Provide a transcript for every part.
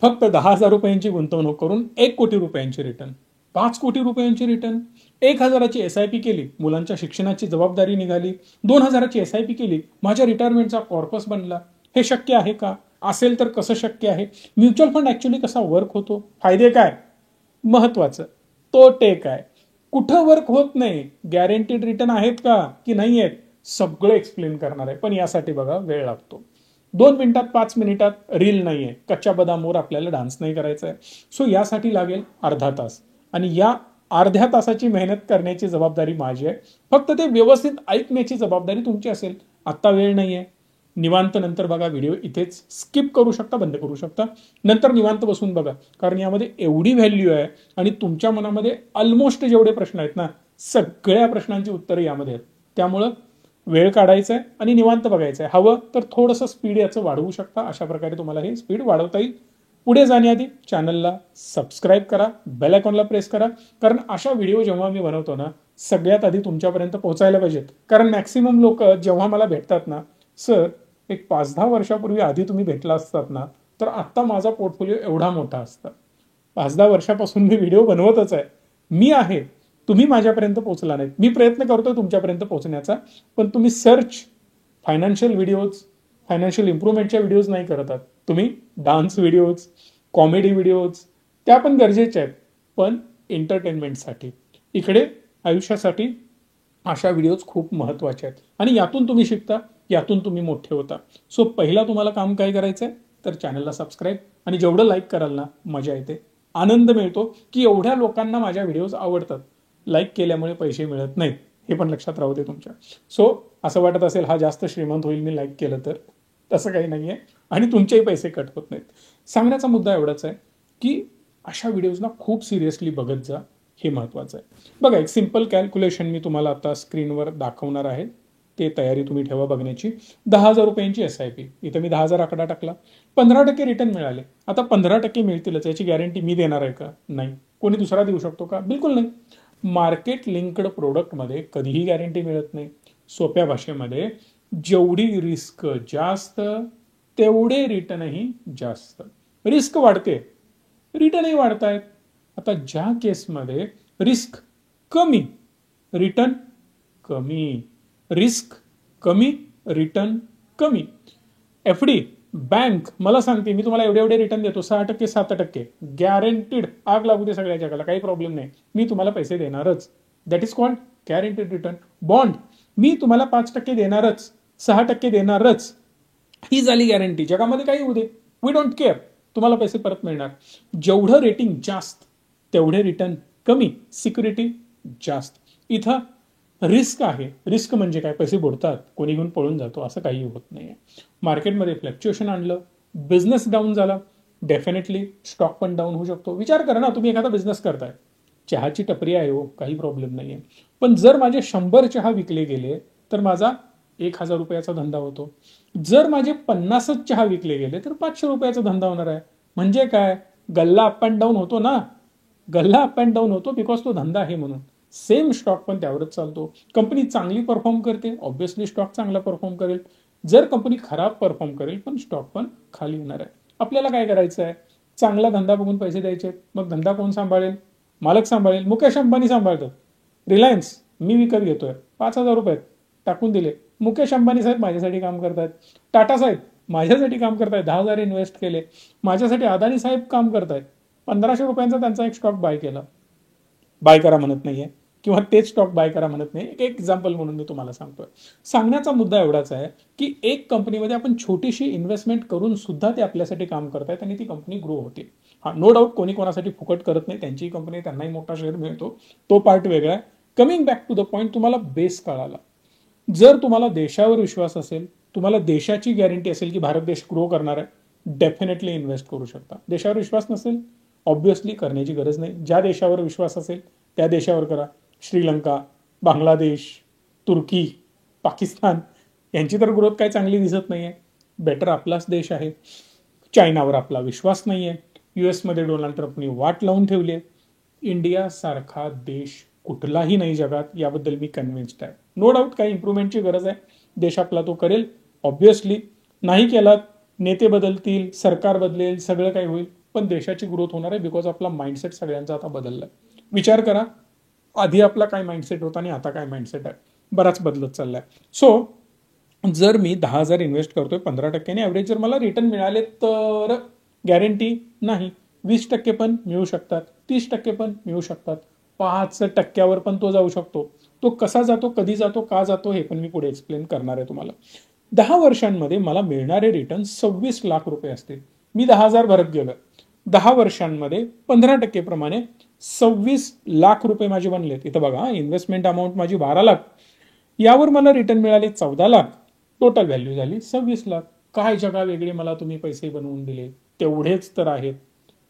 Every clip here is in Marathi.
फक्त 10,000 रुपयांची गुंतवणूक करून 1 कोटी रुपयांची रिटर्न, 5 कोटी रुपयांची रिटर्न, 1,000ची SIP केली, मुलांच्या शिक्षणाची जबाबदारी निघाली, 2,000ची SIP केली, माझ्या रिटायरमेंटचा कॉर्पस बनला. हे शक्य आहे का? असेल तर कसं शक्य आहे? म्युच्युअल फंड ऍक्च्युअली कसा वर्क होतो? फायदे काय? महत्वाचं. तोटे काय? कुठं वर्क होत नाही? गॅरंटीड रिटर्न आहेत का की नाही आहेत? सगळं एक्सप्लेन करणार आहे. पण यासाठी बघा वेळ लागतो. 2 मिनिटात 5 मिनिटात रील नाहीये. कच्च्या बदामवर आपल्याला डान्स नाही करायचा आहे. सो यासाठी लागेल अर्धा तास. आणि या अर्ध्या तासाची मेहनत करण्याची जबाबदारी माझी आहे. फक्त ते व्यवस्थित ऐकण्याची जबाबदारी तुमची असेल. आता वेळ नाहीये. निवांत नंतर बघा व्हिडिओ, इथेच स्किप करू शकता, बंद करू शकता, नंतर निवांत बसून बघा. कारण यामध्ये एवढी व्हॅल्यू आहे आणि तुमच्या मनामध्ये ऑलमोस्ट जेवढे प्रश्न आहेत ना, सगळ्या प्रश्नांची उत्तरं यामध्ये आहेत. त्यामुळं वेळ काढायचा आहे आणि निवांत बघायचं आहे. हवं तर थोडंसं स्पीड याचं वाढवू शकता. अशा प्रकारे तुम्हाला हे स्पीड वाढवता येईल. पुढे जाण्याआधी चॅनलला सबस्क्राईब करा, बेल आयकॉनला प्रेस करा. कारण अशा व्हिडिओ जेव्हा मी बनवतो ना, सगळ्यात आधी तुमच्यापर्यंत पोहोचायला पाहिजेत. कारण मॅक्सिमम लोक जेव्हा मला भेटतात ना, सर एक 5-10 वर्षापूर्वी आधी तुम्ही भेटला असतात ना, तर आत्ता माझा पोर्टफोलिओ एवढा मोठा असता. 5-10 वर्षापासून मी व्हिडिओ बनवतच आहे. मी आहे, तुम्ही माझ्यापर्यंत पोहोचला नाहीत. मी प्रयत्न करतोय तुमच्यापर्यंत पोहोचण्याचा, पण तुम्ही सर्च फायनान्शियल व्हिडिओज, फायनान्शियल इम्प्रुव्हमेंटच्या व्हिडिओज नाही करत आहात. तुम्ही डान्स व्हिडिओज, कॉमेडी व्हिडिओज, त्या पण गरजेच्या आहेत, पण एंटरटेनमेंटसाठी. इकडे आयुष्यासाठी अशा व्हिडिओज खूप महत्वाच्या आहेत आणि यातून तुम्ही शिकता, यातून तुम्ही मोठे होता. सो पहिला तुम्हाला काम काय करायचंय, तर चॅनलला सबस्क्राईब, आणि जेवढं लाईक कराल ना, मजा येते, आनंद मिळतो की एवढ्या लोकांना माझ्या व्हिडिओज आवडतात. लाईक केल्यामुळे पैसे मिळत नाहीत, हे पण लक्षात राहू दे तुमच्या. सो असं वाटत असेल हा जास्त श्रीमंत होईल मी लाईक केलं तर, तसं काही नाहीये आणि तुमचेही पैसे कट होत नाहीत. सांगण्याचा मुद्दा एवढाच आहे की अशा व्हिडिओजना खूप सिरियसली बघत जा, हे महत्वाचं आहे. बघा, एक सिंपल कॅल्क्युलेशन मी तुम्हाला आता स्क्रीनवर दाखवणार आहे. ते तयारी तुम्ही ठेवा बघण्याची. 10,000 रुपयांची SIP, इथं मी 10,000 आकडा टाकला, 15% रिटर्न मिळाले. आता 15% मिळतीलच याची गॅरंटी मी देणार आहे का? नाही. कोणी दुसरा देऊ शकतो का? बिलकुल नाही. मार्केट लिंक्ड प्रोडक्टमध्ये कधीही गॅरंटी मिळत नाही. सोप्या भाषेमध्ये जेवढी रिस्क जास्त तेवढे रिटर्नही जास्त. रिस्क वाढते, रिटर्नही वाढतायत. आता ज्या केसमध्ये रिस्क कमी, रिटर्न कमी, रिस्क कमी, रिटर्न कमी. FD बँक मला सांगते मी तुम्हाला एवढे एवढे रिटर्न देतो, 6%, 7%, गॅरंटीड. आग लागू दे सगळ्या जगाला, काही प्रॉब्लेम नाही, मी तुम्हाला पैसे देणारच. That is called guaranteed return. Bond, मी तुम्हाला 5% देणारच, 6% देणारच. ही झाली गॅरंटी. जगामध्ये काही होऊ दे, वी डोंट केअर, तुम्हाला पैसे परत मिळणार. जेवढं रेटिंग जास्त तेवढे रिटर्न कमी, सिक्युरिटी जास्त. इथं रिस्क आहे. रिस्क म्हणजे काय? पैसे बुडतात, कोणी घेऊन पळून जातो, असं काही होत नाहीये. मार्केटमध्ये फ्लक्च्युएशन आणलं, बिझनेस डाऊन झाला, डेफिनेटली स्टॉक पण डाऊन होऊ शकतो. विचार करा ना, तुम्ही एखादा बिझनेस करताय, चहाची टपरी आहे हो, काही प्रॉब्लेम नाहीये. पण जर माझे 100 चहा विकले गेले तर माझा 1,000 रुपयाचा धंदा होतो. जर माझे 50च चहा विकले गेले तर 500 रुपयाचा धंदा होणार आहे. म्हणजे काय? गल्ला अप अँड डाऊन होतो ना, गल्ला अप अँड डाऊन होतो बिकॉज तो धंदा आहे म्हणून. सेम स्टॉक पण त्यावरच चालतो. कंपनी चांगली परफॉर्म करते, ऑब्व्हियसली स्टॉक चांगला परफॉर्म करेल. जर कंपनी खराब परफॉर्म करेल पण स्टॉक पण खाली येणार आहे. आपल्याला काय करायचं आहे? चांगला धंदा बघून पैसे द्यायचे. मग धंदा कोण सांभाळेल? मालक सांभाळेल. मुकेश अंबानी सांभाळतात. रिलायन्स मी विकत घेतोय, 5,000 रुपयात टाकून दिले. मुकेश अंबानी साहेब माझ्यासाठी काम करतायत. टाटा साहेब माझ्यासाठी काम करतायत, 10,000 इन्व्हेस्ट केले. माझ्यासाठी अदानी साहेब काम करतायत, 1,500 रुपयांचा त्यांचा एक स्टॉक बाय केला. बाय करा म्हणत नाहीये किंवा तेच स्टॉक बाय करा म्हणत नाही, एक एक्झाम्पल म्हणून मी तुम्हाला सांगतोय. सांगण्याचा मुद्दा एवढाच आहे की एक कंपनीमध्ये आपण छोटीशी इन्व्हेस्टमेंट करून सुद्धा ते आपल्यासाठी काम करतायत आणि ती कंपनी ग्रो होते. हा, नो डाऊट कोणी कोणासाठी फुकट करत नाही, त्यांची कंपनी त्यांनाही मोठा शेअर मिळतो, तो पार्ट वेगळा आहे. Coming back to the point, तुम्हाला बेस कळाला. जर तुम्हाला देशावर विश्वास असेल, तुम्हाला देशाची गॅरंटी असेल की भारत देश ग्रो करणार आहे, डेफिनेटली इन्व्हेस्ट करू शकता. देशावर विश्वास नसेल, ऑब्व्हियसली करण्याची गरज नाही. ज्या देशावर विश्वास असेल त्या देशावर करा. श्रीलंका, बांगलादेश, तुर्की, पाकिस्तान यांची तर ग्रोथ काय चांगली दिसत नाहीये. बेटर आपलाच देश आहे. चायनावर आपला विश्वास नाहीये. US मध्ये डोनाल्ड ट्रम्पनी वाट लावून ठेवली आहे. इंडिया सारखा देश कुठलाही नाही जगात, याबद्दल मी कन्व्हिन्स्ड आहे. नो डाऊट काही इम्प्रुव्हमेंटची गरज आहे, देश आपला तो करेल. ऑब्व्हियसली नाही केलात, नेते बदलतील, सरकार बदलेल, सगळं काही होईल, पण देशाची ग्रोथ होणार आहे बिकॉज आपला माइंडसेट सगळ्यांचा आता बदललाय. विचार करा, आधी आपला काय माइंडसेट होता आणि आता काय माइंडसेट आहे, बराच बदलत चाललाय. सो जर मी 10,000 इन्व्हेस्ट करतोय 15% ॲव्हरेज जर मला रिटर्न मिळाले तर गॅरंटी नाही. 20% पण मिळू शकतात, 30% पण मिळू शकतात, 5% पण तो जाऊ शकतो. तो कसा जातो, कधी जातो, का जातो हे पण मी पुढे एक्सप्लेन करणार आहे तुम्हाला. 10 वर्षांमध्ये मला मिळणारे रिटर्न 26 लाख रुपये असतील. मी 10,000 भरत गेलो, 10 वर्षांमध्ये 15% प्रमाणे 26 लाख रुपये माझे बनलेत. इथं बघा, इन्व्हेस्टमेंट अमाऊंट माझी 12 लाख, यावर मला रिटर्न मिळाले 14 लाख, टोटल व्हॅल्यू झाली 26 लाख. काय जगा वेगळे मला तुम्ही पैसे बनवून दिले, तेवढेच तर आहेत,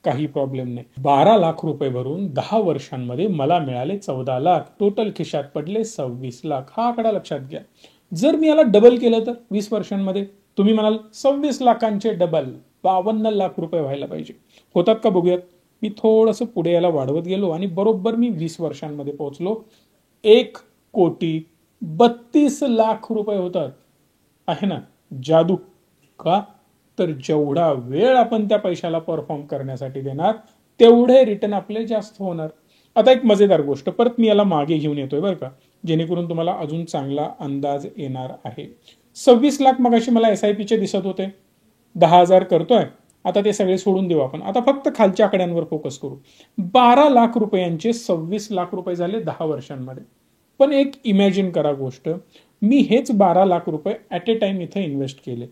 काही प्रॉब्लेम नाही. 12 लाख रुपये भरून 10 वर्षांमध्ये मला मिळाले 14 लाख, टोटल खिशात पडले 26 लाख. हा आकडा लक्षात घ्या. जर मी याला डबल केलं तर 20 वर्षांमध्ये तुम्ही म्हणाल 26 लाखांचे डबल 52 लाख रुपये व्हायला पाहिजे. होतात का बघूयात. मी थोडंसं पुढे याला वाढवत गेलो आणि बरोबर मी 20 वर्षांमध्ये पोहोचलो. 1,32,00,000 रुपये होतात. आहे ना जादू. का तर जेवढा वेळ आपण त्या पैशाला परफॉर्म करण्यासाठी देणार तेवढे रिटर्न आपले जास्त होणार. आता एक मजेदार गोष्ट परत मी याला मागे घेऊन येतोय बरं का, जेणेकरून तुम्हाला अजून चांगला अंदाज येणार आहे. 26 लाख मगाशी मला SIPचे दिसत होते, 10,000 करतोय. आता ते सगळे सोडून देऊ आपण, आता फक्त खालच्या आकड्यांवर फोकस करू. 12 लाख रुपयांचे 26 लाख रुपये झाले 10 वर्षांमध्ये. पण एक इमॅजिन करा गोष्ट, मी हेच 12 लाख रुपये ॲट ए टाइम इथे इन्व्हेस्ट केले.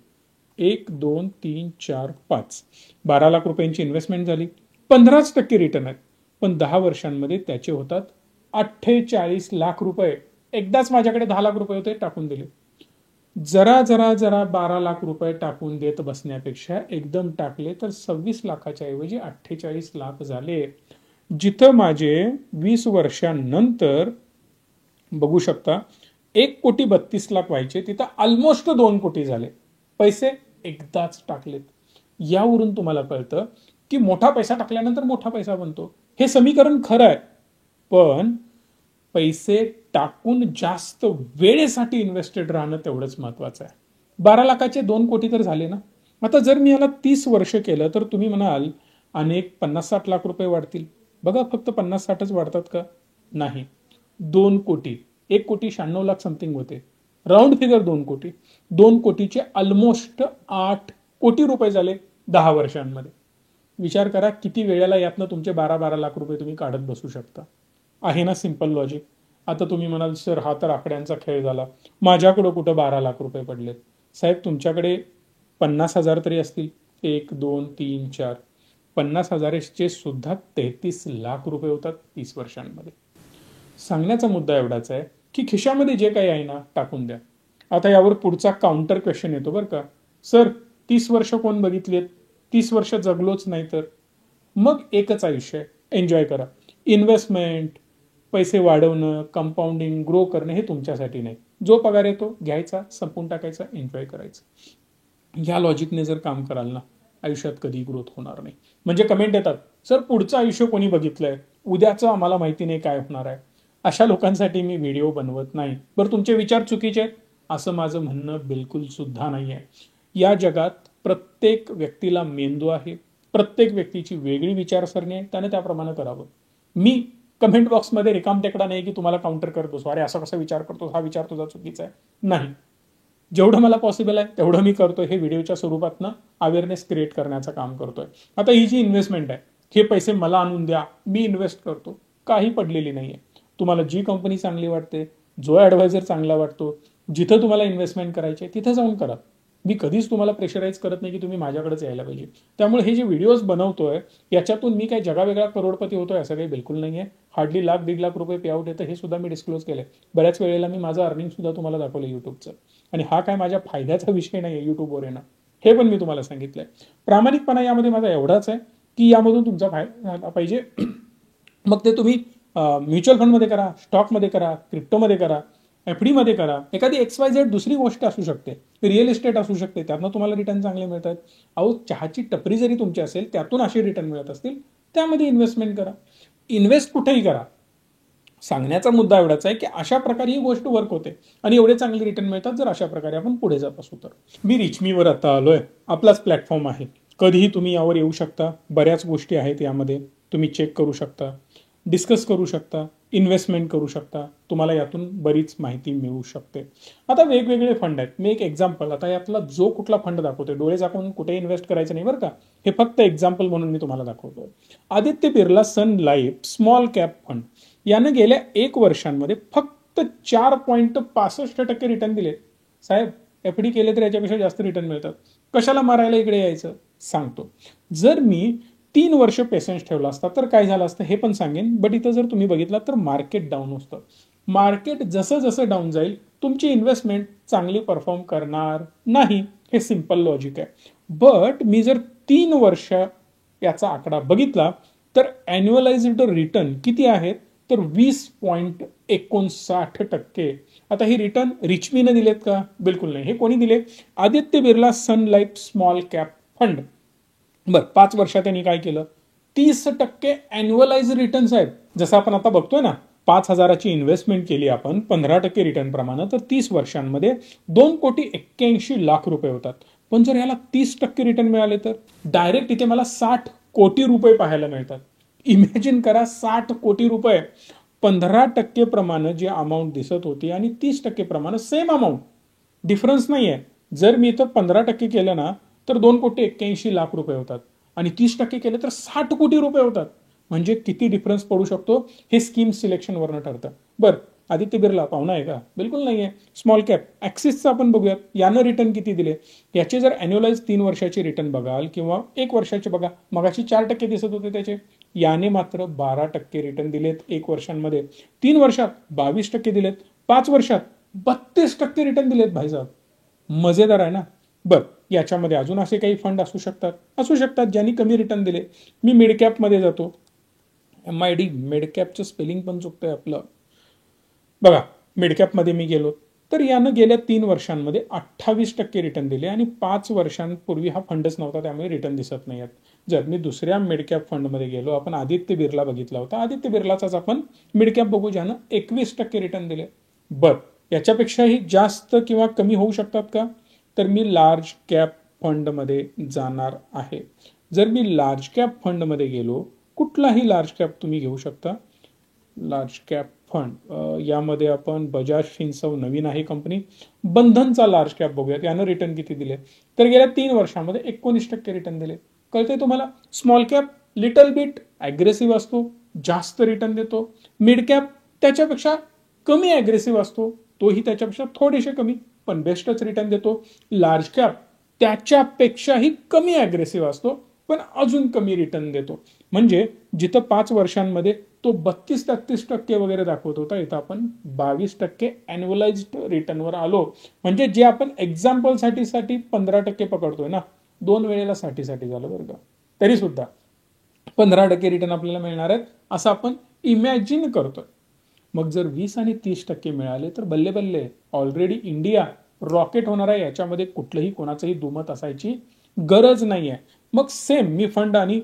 1 2 3 4 5 12 लाख रुपयांची इन्व्हेस्टमेंट झाली, 15% रिटर्न आहेत. पण 10 वर्षांमध्ये त्याचे होतात 48 लाख रुपये. एकदाच माझ्याकडे 10 लाख रुपये होते, टाकून दिले. जरा जरा जरा 12 लाख रुपये टाकून देत बसण्यापेक्षा एकदम टाकले तर 26 लाखाच्या ऐवजी 48 लाख झाले. जिथं माझे 20 वर्षांनंतर बघू शकता 1,32,00,000 व्हायचे, तिथं ऑलमोस्ट 2 कोटी झाले. पैसे एकदाच टाकलेत. यावरून तुम्हाला कळतं की मोठा पैसा टाकल्यानंतर मोठा पैसा बनतो. हे समीकरण खरं आहे, पण पैसे टाकून जास्त वेळेसाठी इन्व्हेस्टेड राहणं तेवढंच महत्वाचं आहे. 12 लाखाचे 2 कोटी तर झाले ना. आता जर मी याला 30 वर्ष केलं तर तुम्ही म्हणाल अनेक 50-60 लाख रुपये वाढतील. बघा, फक्त 50-60च वाढतात का? नाही. 2 कोटी, 1,96,00,000 समथिंग होते. राऊंड फिगर 2 कोटी. 2 कोटीचे ऑलमोस्ट 8 कोटी रुपये झाले 10 वर्षांमध्ये. विचार करा किती वेळेला यातनं तुमचे 12-12 लाख रुपये तुम्ही काढत बसू शकता. आहे ना सिंपल लॉजिक. आता तुम्ही म्हणाल सर हा तर आकड्यांचा खेळ झाला, माझ्याकडं कुठं 12 लाख रुपये पडलेत. साहेब तुमच्याकडे 50,000 तरी असतील. 1 2 3 4 50,000चे सुद्धा 33 लाख रुपये होतात 30 वर्षांमध्ये. सांगण्याचा मुद्दा एवढाच आहे की खिशामध्ये जे काही आहे ना टाकून द्या. आता यावर पुढचा काउंटर क्वेश्चन येतो बरं का, सर 30 वर्ष कोण बघितलेत, 30 वर्ष जगलोच नाही तर? मग एकच आयुष्य आहे, एन्जॉय करा. इन्व्हेस्टमेंट, पैसे वाढवणं, कंपाऊंडिंग, ग्रो करणं हे तुमच्यासाठी नाही. जो पगार येतो घ्यायचा, संपून टाकायचा, एन्जॉय करायचं. या लॉजिकने जर काम कराल ना आयुष्यात कधी ग्रोथ होणार नाही. म्हणजे कमेंट येतात सर पुढचं आयुष्य कोणी बघितलंय, उद्याचं आम्हाला माहिती नाही काय होणार आहे. अशा लोकांसाठी मी व्हिडिओ बनवत नाही. बरं तुमचे विचार चुकीचे आहेत असं माझं म्हणणं बिलकुल सुद्धा नाही आहे. या जगात प्रत्येक व्यक्तीला मेंदू आहे, प्रत्येक व्यक्तीची वेगळी विचारसरणी आहे, त्याने त्याप्रमाणे करावं. मी कमेंट बॉक्समध्ये रिकाम टेकडा नाही की तुम्हाला काउंटर करत बसू, अरे असा कसा विचार करतो, हा विचार तुझा चुकीचा आहे. नाही, जेवढं मला पॉसिबल आहे तेवढं मी करतोय. हे व्हिडिओच्या स्वरूपातनं अवेअरनेस क्रिएट करण्याचं काम करतोय. आता ही जी इन्व्हेस्टमेंट आहे, हे पैसे मला आणून द्या, मी इन्व्हेस्ट करतो, काही पडलेली नाहीये. तुम्हाला जी कंपनी चांगली वाटते, जो ॲडवायझर चांगला वाटतो, जिथं तुम्हाला इन्व्हेस्टमेंट करायची तिथं जाऊन करा. मी कधीच तुम्हाला प्रेशराईज करत नाही की तुम्ही माझ्याकडेच यायला पाहिजे. त्यामुळे हे जे व्हिडिओज बनवतोय याच्यातून मी काही जगावेगळा करोडपती होतोय असं काही बिलकुल नाही आहे. हार्डली 1,00,000-1,50,000 रुपये पे आउट येतं हे सुद्धा मी डिस्क्लोज केलंय. बऱ्याच वेळेला मी माझं अर्निंग सुद्धा तुम्हाला दाखवलं युट्यूबचं. आणि हा काय माझ्या फायद्याचा विषय नाही आहे युट्यूबवर येणं, हे पण मी तुम्हाला सांगितलंय. प्रामाणिकपणा यामध्ये माझा एवढाच आहे की यामधून तुमचा फायदा झाला पाहिजे. मग ते तुम्ही म्युच्युअल फंडमध्ये करा, स्टॉकमध्ये करा, क्रिप्टोमध्ये करा, FD मध्ये करा, एखादी XYZ दुसरी गोष्ट असू शकते, रिअल इस्टेट असू शकते, त्यातनं तुम्हाला रिटर्न चांगले मिळतात. अहो चहाची टपरी जरी तुमची असेल त्यातून असे रिटर्न मिळत असतील, त्यामध्ये इन्व्हेस्टमेंट करा. इन्व्हेस्ट कुठेही करा. सांगण्याचा मुद्दा एवढाच आहे की अशा प्रकारे ही गोष्ट वर्क होते आणि एवढे चांगले रिटर्न मिळतात जर अशा प्रकारे आपण पुढे जात असू तर. मी रिचमीवर आता आलोय, आपलाच प्लॅटफॉर्म आहे. कधीही तुम्ही यावर येऊ शकता. बऱ्याच गोष्टी आहेत यामध्ये, तुम्ही चेक करू शकता, डिस्कस करू शकता, इन्व्हेस्टमेंट करू शकता. तुम्हाला यातून बरीच माहिती मिळू शकते. आता वेगवेगळे फंड आहेत. मी एक एक्झाम्पल, आता यातला जो कुठला फंड दाखवते, डोळे झाकून कुठे इन्व्हेस्ट करायचं नाही बरं का, हे फक्त एक्झाम्पल म्हणून मी तुम्हाला दाखवतोय. आदित्य बिर्ला सन लाईफ स्मॉल कॅप फंड यानं गेल्या 1 वर्षांमध्ये फक्त 4.65% रिटर्न दिले. साहेब, एफडी केले तर याच्यापेक्षा जास्त रिटर्न मिळतात. कशाला मारायला इकडे यायचं, सांगतो. जर मी 3 वर्ष पेशन्स ठेवला असता तर काय झालं असतं हे पण सांगेन. बट इथं जर तुम्ही बघितलं तर मार्केट डाऊन असतं. मार्केट जसं जसं डाऊन जाईल तुमची इन्व्हेस्टमेंट चांगली परफॉर्म करणार नाही. हे सिंपल लॉजिक आहे. बट मी जर 3 वर्ष याचा आकडा बघितला तर अॅन्युअलाइज्ड रिटर्न किती आहेत तर 20.59%. आता ही रिटर्न रिचमीने दिलेत का? बिलकुल नाही. हे कोणी दिले? आदित्य बिर्ला सन लाईफ स्मॉल कॅप फंड. बरं, 5 वर्षात त्यांनी काय केलं? 30% अॅन्युअलाइज रिटर्न्स आहेत. जसं आपण आता बघतोय ना, 5,000ची इन्व्हेस्टमेंट केली आपण 15% रिटर्न प्रमाणे, तर 30 वर्षांमध्ये 2,81,00,000 रुपये होतात. पण जर याला 30% रिटर्न मिळाले तर डायरेक्ट इथे मला 60 कोटी रुपये पाहायला मिळतात. इमॅजिन करा, 60 कोटी रुपये 15% प्रमाणे जी अमाऊंट दिसत होती आणि 30% प्रमाणे सेम अमाऊंट, डिफरन्स नाहीये. जर मी इथं 15% केलं ना तर 2,81,00,000 रुपये होतात आणि 30% केले तर 60 कोटी रुपये होतात. म्हणजे किती डिफरन्स पडू शकतो हे स्कीम सिलेक्शन वरनं ठरतं. बरं, आदित्य बिर्ला पाहुणा आहे का? बिलकुल नाहीये. स्मॉल कॅप ॲक्सिसचं आपण बघूयात, यानं रिटर्न किती दिले. याचे जर अॅन्युअलाइज 3 वर्षाचे रिटर्न बघाल किंवा 1 वर्षाचे बघा, मगाशी 4% दिसत होते त्याचे, याने मात्र 12% रिटर्न दिलेत 1 वर्षांमध्ये. 3 वर्षात 22% दिलेत, 5 वर्षात 32% रिटर्न दिलेत. भाईसाहेब, मजेदार आहे ना? बरं, याच्यामध्ये अजून असे काही फंड असू शकतात ज्यांनी कमी रिटर्न दिले. मी मिड कॅपमध्ये जातो. MID, मिड कॅपचं स्पेलिंग पण चुकतंय आपलं. बघा, मिड कॅपमध्ये मी गेलो तर यानं गेल्या 3 वर्षांमध्ये 28% रिटर्न दिले आणि 5 वर्षांपूर्वी हा फंडच नव्हता, त्यामुळे रिटर्न दिसत नाही आहेत. जर मी दुसऱ्या मिड कॅप फंडमध्ये गेलो, आपण आदित्य बिर्ला बघितला होता, आदित्य बिर्लाचाच आपण मिड कॅप बघू, ज्यानं 21% रिटर्न दिले. बरं, याच्यापेक्षाही जास्त किंवा कमी होऊ शकतात का? तर मी लार्ज कॅप फंडमध्ये जाणार आहे. जर मी लार्ज कॅप फंडमध्ये गेलो, कुठलाही लार्ज कॅप तुम्ही घेऊ शकता. लार्ज कॅप फंड, यामध्ये आपण बजाज फिन्सर्व नवीन आहे कंपनी, बंधनचा लार्ज कॅप बघूयात. यानं रिटर्न किती दिले तर गेल्या 3 वर्षांमध्ये 19% रिटर्न दिले. कळते तुम्हाला? Small cap little bit aggressive असतो, जास्त रिटर्न देतो. मिड कॅप त्याच्यापेक्षा कमी अग्रेसिव्ह असतो, तोही त्याच्यापेक्षा थोडेसे कमी पण बेस्टच रिटर्न देतो. लार्ज कॅप त्याच्यापेक्षाही कमी अग्रेसिव्ह असतो पण अजून कमी रिटर्न देतो. म्हणजे जिथं 5 वर्षांमध्ये तो 32-33% वगैरे दाखवत होता, इथं आपण 22% अॅन्युअलाइज्ड रिटर्नवर आलो. म्हणजे जे आपण एक्झाम्पल साठी 15% पकडतोय ना, 2 वेळेला साठी झालं बरं का, तरी सुद्धा 15% रिटर्न आपल्याला मिळणार आहेत असं आपण इमॅजिन करतोय. मग जर 20 आणि 30% मिळाले तर बल्ले बल्ले, ऑलरेडी इंडिया रॉकेट होणार आहे. याच्यामध्ये कुठलंही कोणाचंही दुमत असायची गरज नाही आहे. मग सेम मी फंड आणि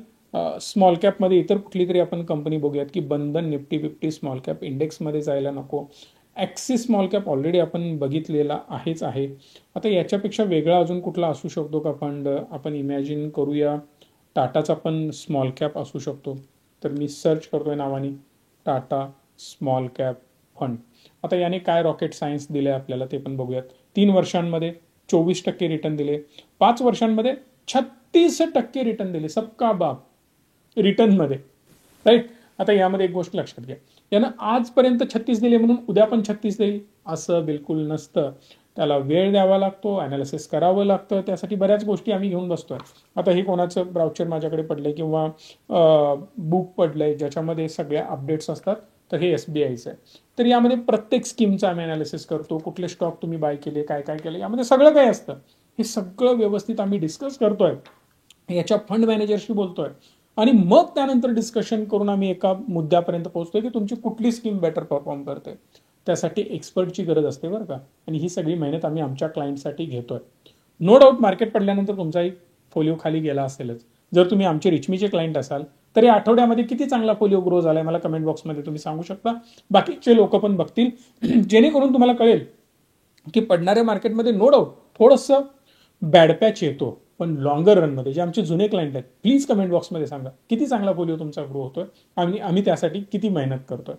स्मॉल कॅपमध्ये इतर कुठली तरी आपण कंपनी बघूयात की बंधन, निफ्टी 50 स्मॉल कॅप इंडेक्समध्ये जायला नको. ॲक्सिस स्मॉल कॅप ऑलरेडी आपण बघितलेला आहे. आता याच्यापेक्षा वेगळा अजून कुठला असू शकतो का फंड? आपण इमॅजिन करूया. टाटाचा पण स्मॉल कॅप असू शकतो. तर मी सर्च करतोय नावाने टाटा स्मॉल कॅप फंड. आता याने काय रॉकेट सायन्स दिले आपल्याला ते पण बघूयात. 3 वर्षांमध्ये 24% रिटर्न दिले, 5 वर्षांमध्ये 36% रिटर्न दिले. सबका बाप रिटर्नमध्ये, राईट. आता यामध्ये एक गोष्ट लक्षात घ्या, यानं आजपर्यंत 36 दिले म्हणून उद्या पण 36 देईल असं बिलकुल नसतं. त्याला वेळ द्यावा लागतो, अनालिसिस करावं लागतं. त्यासाठी बऱ्याच गोष्टी आम्ही घेऊन बसतोय. आता हे कोणाचं ब्राउचर माझ्याकडे पडलंय किंवा बुक पडलंय ज्याच्यामध्ये सगळ्या अपडेट्स असतात, तर हे SBIचं आहे. तर यामध्ये प्रत्येक स्कीमचं आम्ही अनालिसिस करतो. कुठले स्टॉक तुम्ही बाय केले, काय काय केलं, यामध्ये सगळं काही असतं. हे सगळं व्यवस्थित आम्ही डिस्कस करतोय, याच्या फंड मॅनेजरशी बोलतोय आणि मग त्यानंतर डिस्कशन करून आम्ही एका मुद्द्यापर्यंत पोहोचतोय की तुमची कुठली स्कीम बेटर परफॉर्म करते. त्यासाठी एक्सपर्टची गरज असते बरं का. आणि ही सगळी मेहनत आम्ही आमच्या क्लायंटसाठी घेतोय. नो डाऊट मार्केट पडल्यानंतर तुमचाही फोलिओ खाली गेला असेलच. जर तुम्ही आमचे रिचमीचे क्लायंट असाल तर या आठवड्यामध्ये किती चांगला फोलिओ ग्रो झालाय मला कमेंट बॉक्समध्ये तुम्ही सांगू शकता. बाकीचे लोक पण बघतील जेणेकरून तुम्हाला कळेल की पडणाऱ्या मार्केटमध्ये नो डाऊट थोडंसं बॅड पॅच येतो, पण लॉंगर रनमध्ये जे आमचे जुने क्लायंट आहेत, प्लीज कमेंट बॉक्समध्ये सांगा किती चांगला पोलिओ तुमचा ग्रो होतोय आणि आम्ही त्यासाठी किती मेहनत करतोय.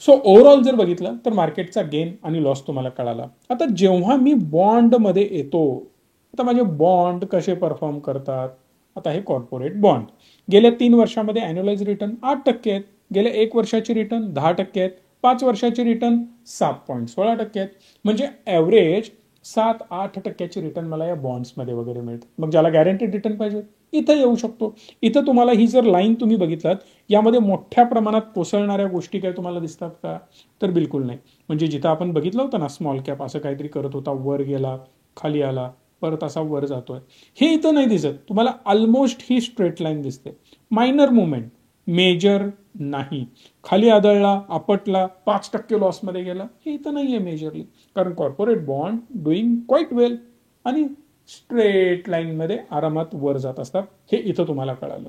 सो ओव्हरऑल जर बघितलं तर मार्केटचा गेन आणि लॉस तुम्हाला कळाला. आता जेव्हा मी बॉन्डमध्ये येतो, आता माझे बॉन्ड कसे परफॉर्म करतात. आता हे कॉर्पोरेट बॉन्ड गेल्या 3 वर्षामध्ये अॅन्युअलाइज रिटर्न 8% आहेत, गेल्या 1 वर्षाची रिटर्न 10% आहेत, 5 वर्षाची रिटर्न 7.16% आहेत. म्हणजे ॲव्हरेज 7-8% रिटर्न मला या बॉन्ड्समध्ये वगैरे मिळतं. मग ज्याला गॅरंटीड रिटर्न पाहिजे इथं येऊ शकतो. इथं तुम्हाला ही जर लाईन तुम्ही बघितलात, यामध्ये मोठ्या प्रमाणात कोसळणाऱ्या गोष्टी काय तुम्हाला दिसतात का? तर बिलकुल नाही. म्हणजे जिथं आपण बघितलं होतं ना, स्मॉल कॅप असं काहीतरी करत होता, वर गेला, खाली आला, परत असा वर जातोय, हे इथं नाही दिसत तुम्हाला. ऑलमोस्ट ही स्ट्रेट लाईन दिसते. मायनर मुवमेंट, मेजर नाही. खाली आदळला, आपटला, 5% लॉसमध्ये गेला, हे इथं नाहीये मेजरली. कारण कॉर्पोरेट बॉन्ड डुईंग क्वाईट वेल आणि स्ट्रेट लाईनमध्ये आरामात वर जात असतात, हे इथं तुम्हाला कळालं.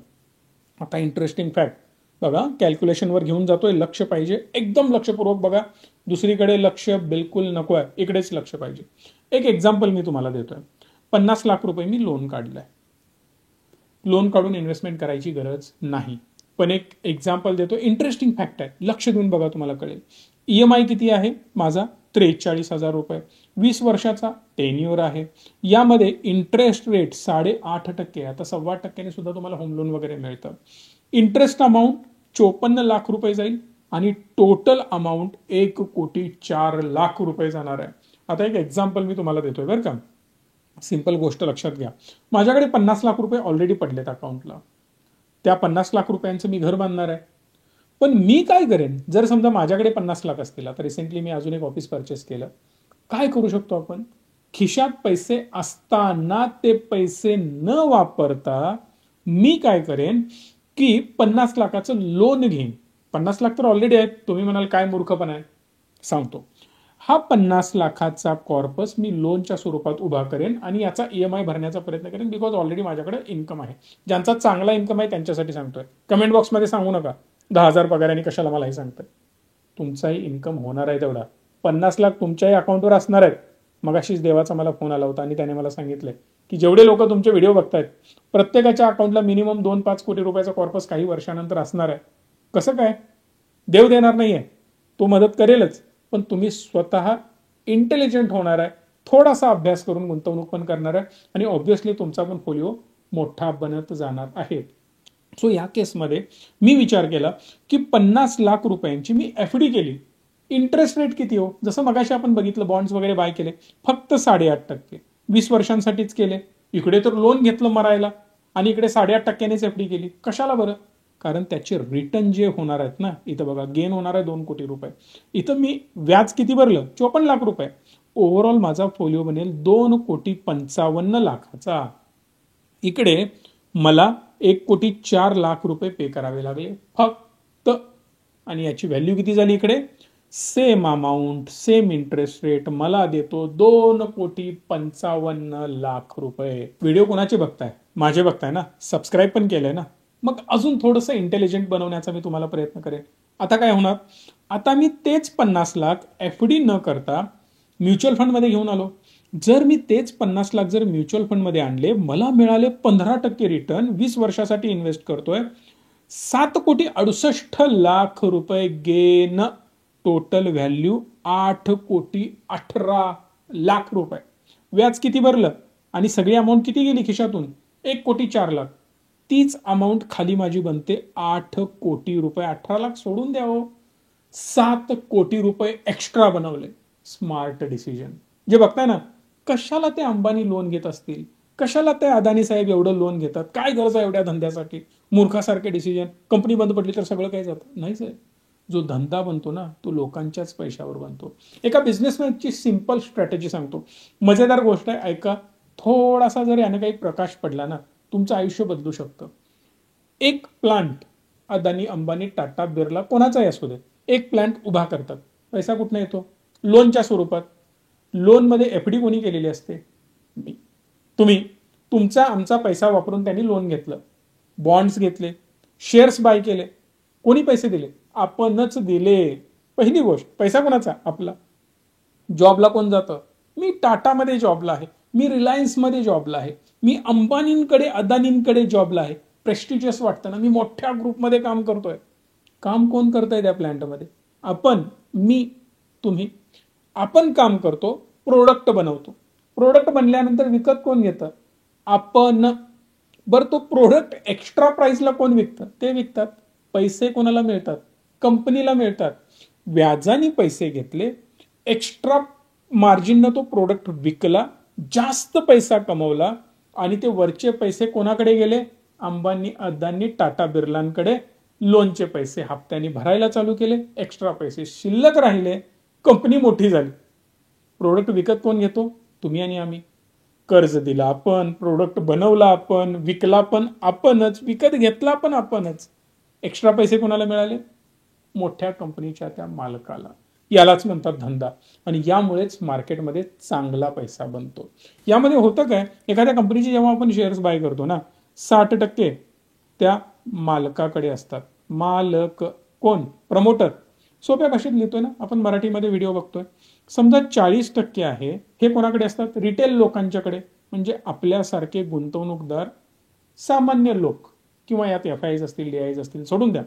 आता इंटरेस्टिंग फॅक्ट बघा, कॅल्क्युलेशनवर घेऊन जातोय, लक्ष पाहिजे, एकदम लक्षपूर्वक बघा. दुसरीकडे लक्ष बिलकुल नको आहे, इकडेच लक्ष पाहिजे. एक एक्झाम्पल मी तुम्हाला देतोय. 50 लाख रुपये मी लोन काढलंय. लोन काढून इन्व्हेस्टमेंट करायची गरज नाही, पण एक एक्झाम्पल देतो. इंटरेस्टिंग फॅक्ट आहे, लक्ष देऊन बघा, तुम्हाला कळेल. EMI किती आहे माझा? 43,000 रुपये. 20 वर्षाचा टेन्युअर आहे. यामध्ये इंटरेस्ट रेट 8.5%. आता 1.25% सुद्धा तुम्हाला होम लोन वगैरे मिळतं. इंटरेस्ट अमाऊंट 54 लाख रुपये जाईल आणि टोटल अमाऊंट 1,04,00,000 रुपये जाणार आहे. आता एक एक्झाम्पल मी तुम्हाला देतोय बरं का. सिंपल गोष्ट लक्षात घ्या. माझ्याकडे 50 लाख रुपये ऑलरेडी पडलेत अकाउंटला. त्या 50 लाख रुपयांचं मी घर बांधणार आहे. पण मी काय करेन, जर समजा माझ्याकडे 50 लाख असतील, आता रिसेंटली मी अजून एक ऑफिस परचेस केलं, काय करू शकतो आपण? खिशात पैसे असताना ते पैसे न वापरता मी काय करेन की 50 लाखाचं लोन घेईन. 50 लाख तर ऑलरेडी आहेत. तुम्ही म्हणाल काय मूर्खपणा आहे, सांगतो. हा 50 लाखाचा कॉर्पस मी लोनच्या स्वरूपात उभा करेन आणि याचा EMI भरण्याचा प्रयत्न करेन, बिकॉज ऑलरेडी माझ्याकडे इन्कम आहे. ज्यांचा चांगला इन्कम आहे त्यांच्यासाठी सांगतोय. कमेंट बॉक्समध्ये सांगू नका 10,000 पगाराने कशाला मला हे सांगतंय. तुमचाही इन्कम होणार आहे तेवढा. 50 लाख तुमच्याही अकाउंटवर असणार आहेत. मगाशीच देवाचा मला फोन आला होता आणि त्याने मला सांगितलंय की जेवढे लोक तुमचे व्हिडिओ बघतायत, प्रत्येकाच्या अकाउंटला मिनिमम 2-5 कोटी रुपयाचा कॉर्पस काही वर्षानंतर असणार आहे. कसं काय? देव देणार नाहीये, तो मदत करेलच, पण तुम्ही स्वतः इंटेलिजंट होणार आहे, थोडासा अभ्यास करून गुंतवणूक पण करणार आहे आणि ऑब्व्हियसली तुमचा पण फोलिओ मोठा बनत जाणार आहे. सो या केसमध्ये मी विचार केला की 50 लाख रुपयांची मी FD केली. इंटरेस्ट रेट किती हो? जसं मगाशी आपण बघितलं, बॉन्ड्स वगैरे बाय केले, फक्त 8.5%. 20 वर्षांसाठीच केले. इकडे तर लोन घेतलं मरायला आणि इकडे 8.5%नेच FD केली. कशाला बरं? कारण त्याचे रिटर्न जे होणार आहेत ना, इथं बघा गेन होणार आहे 2 कोटी रुपये. इथं मी व्याज किती भरलं? 54 लाख रुपये. ओव्हरऑल माझा फोलिओ बनेल 2,55,00,000चा. इकडे मला 1,04,00,000 रुपये पे करावे लागले फक्त. आणि याची व्हॅल्यू किती झाली? इकडे same amount, same interest rate मला देतो 2,55,00,000 रुपये. व्हिडिओ कोणाचे बघताय? माझे बघताय ना, सबस्क्राईब पण केलंय ना. मग अजून थोडंसं इंटेलिजंट बनवण्याचा मी तुम्हाला प्रयत्न करेन. आता काय होणार? आता मी तेच 50 लाख FD न करता म्युच्युअल फंडमध्ये घेऊन आलो. जर मी तेच 50 लाख जर म्युच्युअल फंडमध्ये आणले, मला मिळाले 15% रिटर्न. 20 वर्षासाठी इन्व्हेस्ट करतोय, 7,68,00,000 रुपये गेन. टोटल व्हॅल्यू 8,18,00,000 रुपये. व्याज किती भरलं आणि सगळी अमाऊंट किती गेली खिशातून? 1,04,00,000. तीच अमाऊंट खाली माझी बनते 8 कोटी रुपये. 18 लाख सोडून द्यावं, 7 कोटी रुपये एक्स्ट्रा बनवले. Smart decision. जे बघताय ना, कशाला ते अंबानी लोन घेत असतील, कशाला ते अदानी साहेब एवढं लोन घेतात, काय गरज आहे एवढ्या धंद्यासाठी? मूर्खासारखे डिसिजन. कंपनी बंद पडली तर सगळं काही जातं? नाही साहेब. जो धंदा बनतो ना, तो लोकांच्याच पैशावर बनतो. एका बिझनेसमॅनची सिंपल स्ट्रॅटेजी सांगतो. मजेदार गोष्ट आहे, ऐका. थोडासा जर याने काही प्रकाश पडला ना, तुमचं आयुष्य बदलू शकतं. एक प्लांट अदानी, अंबानी, टाटा, बिर्ला कोणाचाही असू दे, एक प्लांट उभा करतात. पैसा कुठनं येतो? लोनच्या स्वरूपात. लोनमध्ये FD कोणी केलेली असते? मी. तुम्ही. तुमचा आमचा पैसा वापरून त्यांनी लोन घेतलं, बॉन्ड्स घेतले, शेअर्स बाय केले. कोणी पैसे दिले? आपणच दिले. पहिली गोष्ट, पैसा कोणाचा? आपला. जॉबला कोण जातं? मी टाटामध्ये जॉबला आहे. मी रिलायन्समध्ये जॉबला आहे, मी अंबानींकडे अदानींकडे जॉबला आहे, प्रेस्टिजियस वाटतं ना, मी मोठ्या ग्रुपमध्ये काम करतोय. काम कोण करतंय त्या प्लांटमध्ये? आपण, मी, तुम्ही. आपण काम करतो, प्रोडक्ट बनवतो. प्रोडक्ट बनल्यानंतर विकत कोण घेतं? आपण. बरं, तो प्रोडक्ट एक्स्ट्रा प्राइसला कोण विकतं? ते विकतात. पैसे कोणाला मिळतात? कंपनीला मिळतात. व्याजाने पैसे घेतले, एक्स्ट्रा मार्जिननं तो प्रोडक्ट विकला, जास्त पैसा कमवला आणि ते वरचे पैसे कोणाकडे गेले? अंबानी, अदानी, टाटा बिर्लांकडे. लोनचे पैसे हप्त्याने भरायला चालू केले, एक्स्ट्रा पैसे शिल्लक राहिले, कंपनी मोठी झाली. प्रोडक्ट विकत कोण घेतो? तुम्ही आणि आम्ही. कर्ज दिला आपण, प्रोडक्ट बनवला आपण, विकला पण आपणच, विकत घेतला पण आपणच. एक्स्ट्रा पैसे कोणाला मिळाले? मोठ्या कंपनीच्या त्या मालकाला. यालाच म्हणतात धंदा. आणि यामुळेच मार्केटमध्ये चांगला पैसा बनतो. यामध्ये होतं काय, एखाद्या कंपनीचे जेव्हा आपण शेअर्स बाय करतो ना, 60% त्या मालकाकडे असतात. मालक कोण? प्रमोटर. सोप्या भाषेत लिहितोय ना आपण, मराठीमध्ये व्हिडिओ बघतोय. समजा 40% आहे, हे कोणाकडे असतात? रिटेल लोकांच्याकडे. म्हणजे आपल्यासारखे गुंतवणूकदार, सामान्य लोक, किंवा यात FIs असतील, DIs असतील, सोडून द्या.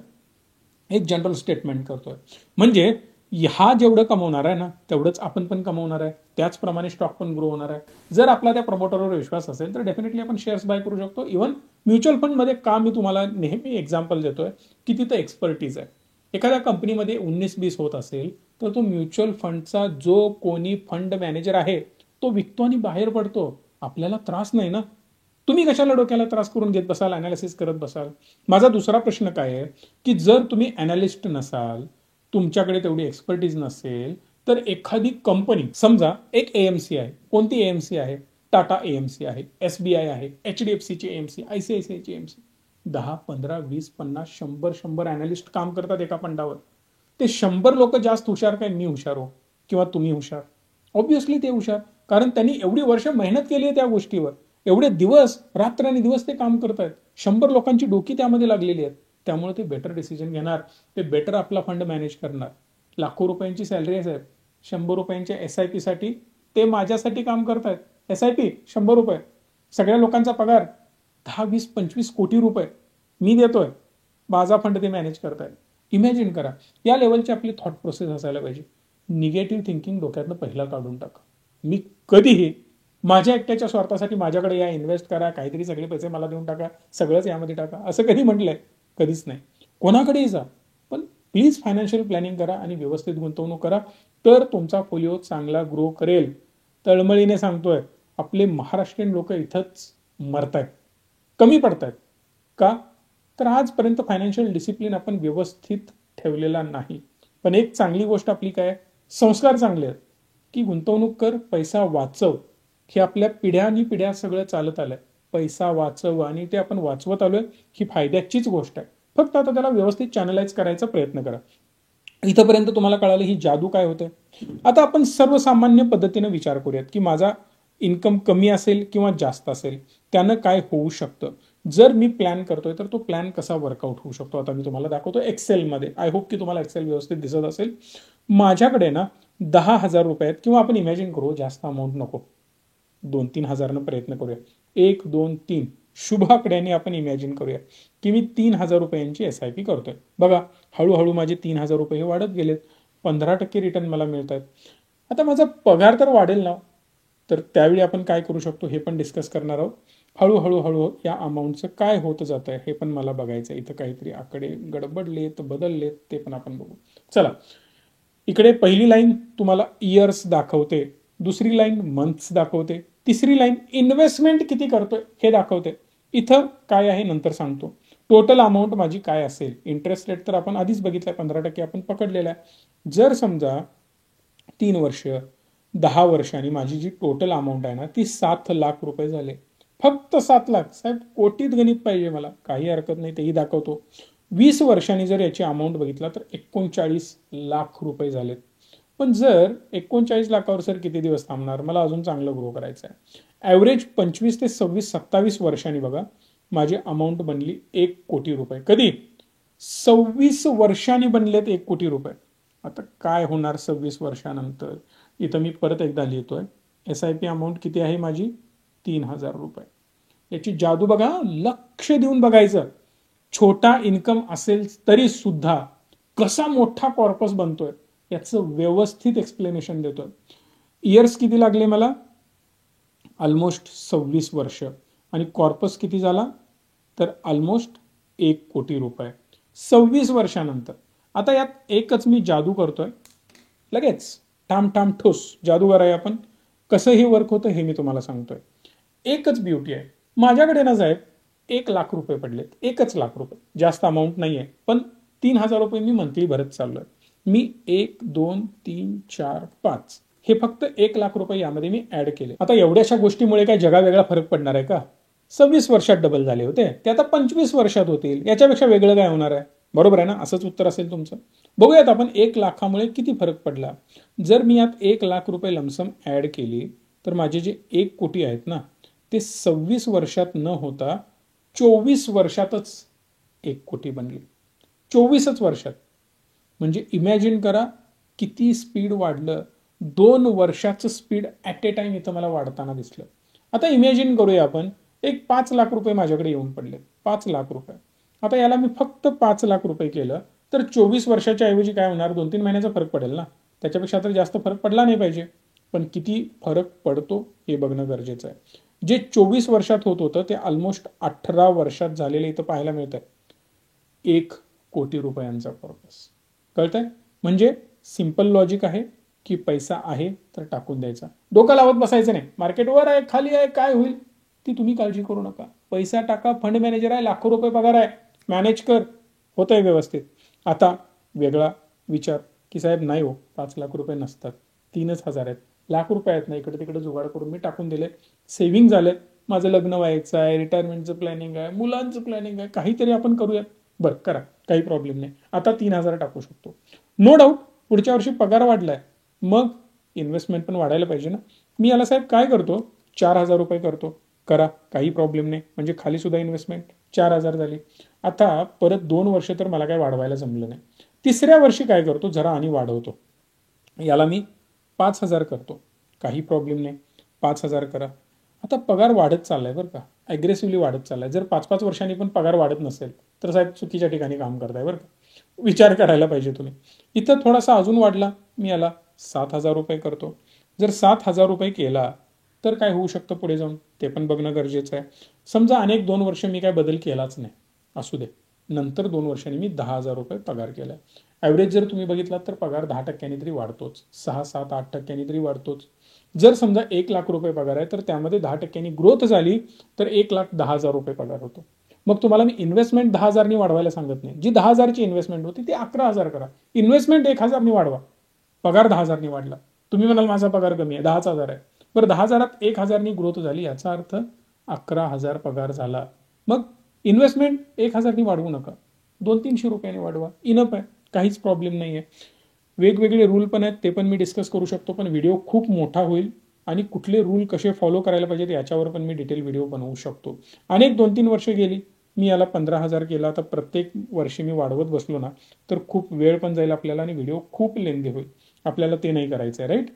एक जनरल स्टेटमेंट करतोय. म्हणजे हा जेवढं कमवणार आहे ना, तेवढंच आपण पण कमवणार आहे. त्याचप्रमाणे स्टॉक पण ग्रो होणार आहे. जर आपला त्या प्रमोटरवर विश्वास असेल तर डेफिनेटली आपण शेअर्स बाय करू शकतो. इव्हन म्युच्युअल फंडमध्ये का मी तुम्हाला नेहमी एक्झाम्पल देतोय की तिथं एक्सपर्टीज आहे. एखाद्या कंपनीमध्ये 19-20 होत असेल तर तो म्युच्युअल फंडचा जो कोणी फंड मॅनेजर आहे तो विकतो आणि बाहेर पडतो. आपल्याला त्रास नाही ना. तुम्ही कशाला डोक्याला त्रास करून घेत बसाल, अनालिसिस करत बसाल? माझा दुसरा प्रश्न काय आहे की जर तुम्ही अनालिस्ट नसाल, तुमच्याकडे तेवढी एक्सपर्टीज नसेल, तर एखादी कंपनी, समजा एक AMC आहे. कोणती AMC आहे? टाटा AMC आहे, SBI आहे, HDFC ची AMC, ICICI ची AMC. 10, 15, 20, 50, 100 अनालिस्ट काम करतात एका फंडावर. ते 100 लोक जास्त हुशार काय मी हुशार हो किंवा तुम्ही हुशार? ऑब्व्हियसली ते हुशार, कारण त्यांनी एवढी वर्ष मेहनत केली आहे त्या गोष्टीवर. एवढे दिवस, रात्र आणि दिवस ते काम करतायत. 100 लोकांची डोकी त्यामध्ये लागलेली आहेत. त्यामुळे ते बेटर डिसिजन घेणार, ते बेटर आपला फंड मॅनेज करणार. लाखो रुपयांची सॅलरी आहे साहेब, 100 रुपयांच्या SIP साठी ते माझ्यासाठी काम करतायत. SIP 100 रुपये, सगळ्या लोकांचा पगार 10, 20, 25 कोटी रुपये मी देतोय, माझा फंड ते मॅनेज करतायत. इमॅजिन करा, या लेवलची आपली थॉट प्रोसेस असायला पाहिजे. निगेटिव्ह थिंकिंग डोक्यातनं पहिला काढून टाका. मी कधीही माझ्या एकट्याच्या स्वार्थासाठी माझ्याकडे या, इन्व्हेस्ट करा, काहीतरी सगळे पैसे मला देऊन टाका, सगळंच यामध्ये टाका, असं कधी म्हटलंय? कधीच नाही. कोणाकडेही जा, पण प्लीज फायनान्शियल प्लॅनिंग करा आणि व्यवस्थित गुंतवणूक करा, तर तुमचा फोलिओ चांगला ग्रो करेल. तळमळीने सांगतोय, आपले महाराष्ट्रीयन लोक इथंच मरतायत, कमी पडतायत. का? तर आजपर्यंत फायनान्शियल डिसिप्लिन आपण व्यवस्थित ठेवलेला नाही. पण एक चांगली गोष्ट आपली काय, संस्कार चांगले आहेत की गुंतवणूक कर, पैसा वाचव. हे आपल्या पिढ्यानी पिढ्या सगळं चालत आलंय. पैसा वाचव, आणि ते आपण वाचवत आलोय, ही फायद्याचीच गोष्ट आहे. फक्त आता त्याला व्यवस्थित चॅनलाइज करायचा प्रयत्न करा. इथंपर्यंत तुम्हाला कळालं ही जादू काय होते. आता आपण सर्वसामान्य पद्धतीने विचार करूयात की माझा इन्कम कमी असेल किंवा जास्त असेल, त्यानं काय होऊ शकतं. जर मी प्लॅन करतोय तर तो प्लॅन कसा वर्कआउट होऊ शकतो आता मी तुम्हाला दाखवतो एक्सेलमध्ये. आय होप की तुम्हाला एक्सेल व्यवस्थित दिसत असेल. माझ्याकडे ना 10,000 रुपये आहेत, किंवा आपण इमॅजिन करू जास्त अमाऊंट नको, 2-3 हजारनं प्रयत्न करूया. 1, 2, 3 शुभ आकड्याने आपण इमॅजिन करूया की मी 3,000 रुपयांची SIP करतोय. बघा, हळूहळू माझे 3,000 रुपये वाढत गेलेत. 15% रिटर्न मला मिळत आहेत. आता माझा पगार तर वाढेल ना, तर त्यावेळी आपण काय करू शकतो हे पण डिस्कस करणार आहोत. हळूहळू हळू या अमाऊंटचं काय होत जात आहे हे पण मला बघायचं. इथं काहीतरी आकडे गडबडलेत, बदललेत, ते पण आपण बघू. चला, इकडे पहिली लाईन तुम्हाला इयर्स दाखवते, दुसरी लाईन मंथ्स दाखवते, तिसरी लाईन इन्व्हेस्टमेंट किती करतोय हे दाखवते. इथं काय आहे नंतर सांगतो. टोटल अमाऊंट माझी काय असेल. इंटरेस्ट रेट तर आपण आधीच बघितलाय, 15% आपण पकडलेला आहे. जर समजा 3 वर्ष 10 वर्षांनी माझी जी टोटल अमाऊंट आहे ना ती 7 लाख रुपये झाले. फक्त 7 लाख. साहेब कोटीत गणित पाहिजे मला, काही हरकत नाही, तेही दाखवतो. 20 वर्षांनी जर याची अमाऊंट बघितला तर 39 लाख रुपये झालेत. पण जर 39 लाखावर सर किती दिवस थांबणार, मला अजून चांगलं ग्रो करायचं आहे. ॲव्हरेज 25 ते 26, 27 वर्षांनी बघा माझी अमाऊंट बनली 1 कोटी रुपये. कधी? 26 वर्षांनी बनलेत 1 कोटी रुपये. आता काय होणार 26 वर्षानंतर? इथं मी परत एकदा लिहितोय, SIP अमाऊंट किती आहे माझी? 3,000 रुपये. याची जादू बघा, लक्ष देऊन बघायचं. छोटा इन्कम असेल तरी सुद्धा कसा मोठा कॉर्पस बनतोय याचं व्यवस्थित एक्सप्लेनेशन देतोय. इयर्स किती लागले मला? ऑलमोस्ट 26 वर्ष. आणि कॉर्पस किती झाला? तर ऑलमोस्ट 1 कोटी रुपये 26 वर्षानंतर. आता यात एकच मी जादू करतोय, लगेच ठाम ठाम ठोस जादूगार आहे आपण. कसं हे वर्क होतं हे मी तुम्हाला सांगतोय. एकच ब्युटी आहे, माझ्याकडे ना साहेब 1 लाख रुपये पडलेत. 1 लाख रुपये, जास्त अमाऊंट नाही आहे, पण 3,000 रुपये मी मंथली भरत चाललोय. मी 1 2 3 4 5 हे फक्त 1 लाख रुपये यामध्ये मी ऍड केले. आता एवढ्याशा गोष्टीमुळे काय जगावेगळा फरक पडणार आहे का? 26 वर्षात डबल झाले होते, ते आता 25 वर्षात होतील. याच्यापेक्षा वेगळं काय होणार आहे? बरोबर आहे ना? असंच उत्तर असेल तुमचं. बघूयात आपण 1 लाखामुळे किती फरक पडला. जर मी यात 1 लाख रुपये लमसम ऍड केली तर माझे जे 1 कोटी आहेत ना, ते 26 वर्षात न होता 24 वर्षातच 1 कोटी बनले. 24च वर्षात. म्हणजे इमॅजिन करा किती स्पीड वाढलं. 2 वर्षाचं स्पीड ऍट ए टाइम इथं मला वाढताना दिसलं. आता इमॅजिन करूया आपण, एक 5 लाख रुपये माझ्याकडे येऊन पडले. 5 लाख रुपये. आता याला मी फक्त 5 लाख रुपये केलं तर 24 वर्षाच्या ऐवजी काय होणार? 2-3 महिन्याचा फरक पडेल ना. त्याच्यापेक्षा तर जास्त फरक पडला नाही पाहिजे. पण किती फरक पडतो हे बघणं गरजेचं आहे. जे 24 वर्षात होत होतं ते ऑलमोस्ट 18 वर्षात झालेलं इथं पाहायला मिळतंय. 1 कोटी रुपयांचा पर्पस. कळतंय? म्हणजे सिंपल लॉजिक आहे की पैसा आहे तर टाकून द्यायचा. डोकं लावत बसायचं नाही. मार्केट वर आहे, खाली आहे, काय होईल ती तुम्ही काळजी करू नका. पैसा टाका. फंड मॅनेजर आहे, लाखो रुपये पगार आहे, मॅनेज कर, होतंय व्यवस्थित. आता वेगळा विचार की साहेब नाही हो, 5 लाख रुपये नसतात, 3,000 आहेत, लाख रुपये आहेत ना, इकडे तिकडे जुगाड करून मी टाकून दिले, सेव्हिंग झाले, माझं लग्न व्हायचं आहे, रिटायरमेंटचं प्लॅनिंग आहे, मुलांचं प्लॅनिंग आहे, काहीतरी आपण करूयात. बरं करा, काही प्रॉब्लेम नाही. आता 3,000 टाकू शकतो. नो डाऊट पुढच्या वर्षी पगार वाढलाय, मग इन्व्हेस्टमेंट पण वाढायला पाहिजे ना. मी याला साहेब काय करतो, 4,000 रुपये करतो. करा, काही प्रॉब्लेम नाही. म्हणजे खाली सुद्धा इन्व्हेस्टमेंट 4,000 झाली. आता परत 2 वर्ष तर मला काय वाढवायला जमलं नाही. तिसऱ्या वर्षी काय करतो, जरा आणि वाढवतो. याला मी 5,000 करतो. काही प्रॉब्लेम नाही. 5,000 करा. आता पगार वाढत चाललाय बरं का, अग्रेसिव्हली वाढत चाललाय. जर 5-5 वर्षांनी पण पगार वाढत नसेल तर साहेब चुकीच्या ठिकाणी काम करताय बरं का. विचार करायला पाहिजे तुम्ही. इथं थोडासा अजून वाढला, मी याला 7,000 रुपये करतो. जर 7,000 रुपये केला तर काय होऊ शकतं पुढे जाऊन ते पण बघणं गरजेचं आहे. समजा अनेक 2 वर्ष मी काय बदल केलाच नाही, असू दे, नंतर 2 वर्षांनी मी 10,000 रुपये पगार केलाय. ॲव्हरेज जर तुम्ही बघितलात तर पगार 10% तरी वाढतोच, 6-7-8% तरी वाढतोच. जर समजा 1 लाख रुपये पगार आहे तर त्यामध्ये 10% ग्रोथ झाली तर 1,10,000 रुपये पगार होतो. मग तुम्हाला मी इन्व्हेस्टमेंट 10,000 नी वाढवायला सांगत नाही. जी 10,000 ची इन्व्हेस्टमेंट होती ती 11,000 करा. इन्व्हेस्टमेंट 1,000 नी वाढवा, पगार 10,000 नी वाढला. तुम्ही म्हणाल माझा पगार कमी आहे, 10,000 आहे. बरं, 10,000त 1,000 नी ग्रोथ झाली, याचा अर्थ 11,000 पगार झाला. मग इन्व्हेस्टमेंट 1,000 नी वाढवू नका, 200-300 रुपयांनी वाढवा, इनफ आहे, काहीच प्रॉब्लेम नाही आहे. वेगवेगळे रूल पण आहेत, ते पण मी डिस्कस करू शकतो, पण व्हिडिओ खूप मोठा होईल आणि कुठले रूल कसे फॉलो करायला पाहिजेत याच्यावर पण मी डिटेल व्हिडिओ बनवू शकतो. अनेक 2-3 वर्ष गेली, मी याला 15,000 केला, तर प्रत्येक वर्षी मी वाढवत बसलो ना तर खूप वेळ पण जाईल आपल्याला आणि व्हिडिओ खूप लेंदी होईल. आपल्याला ते नाही करायचं आहे, राईट.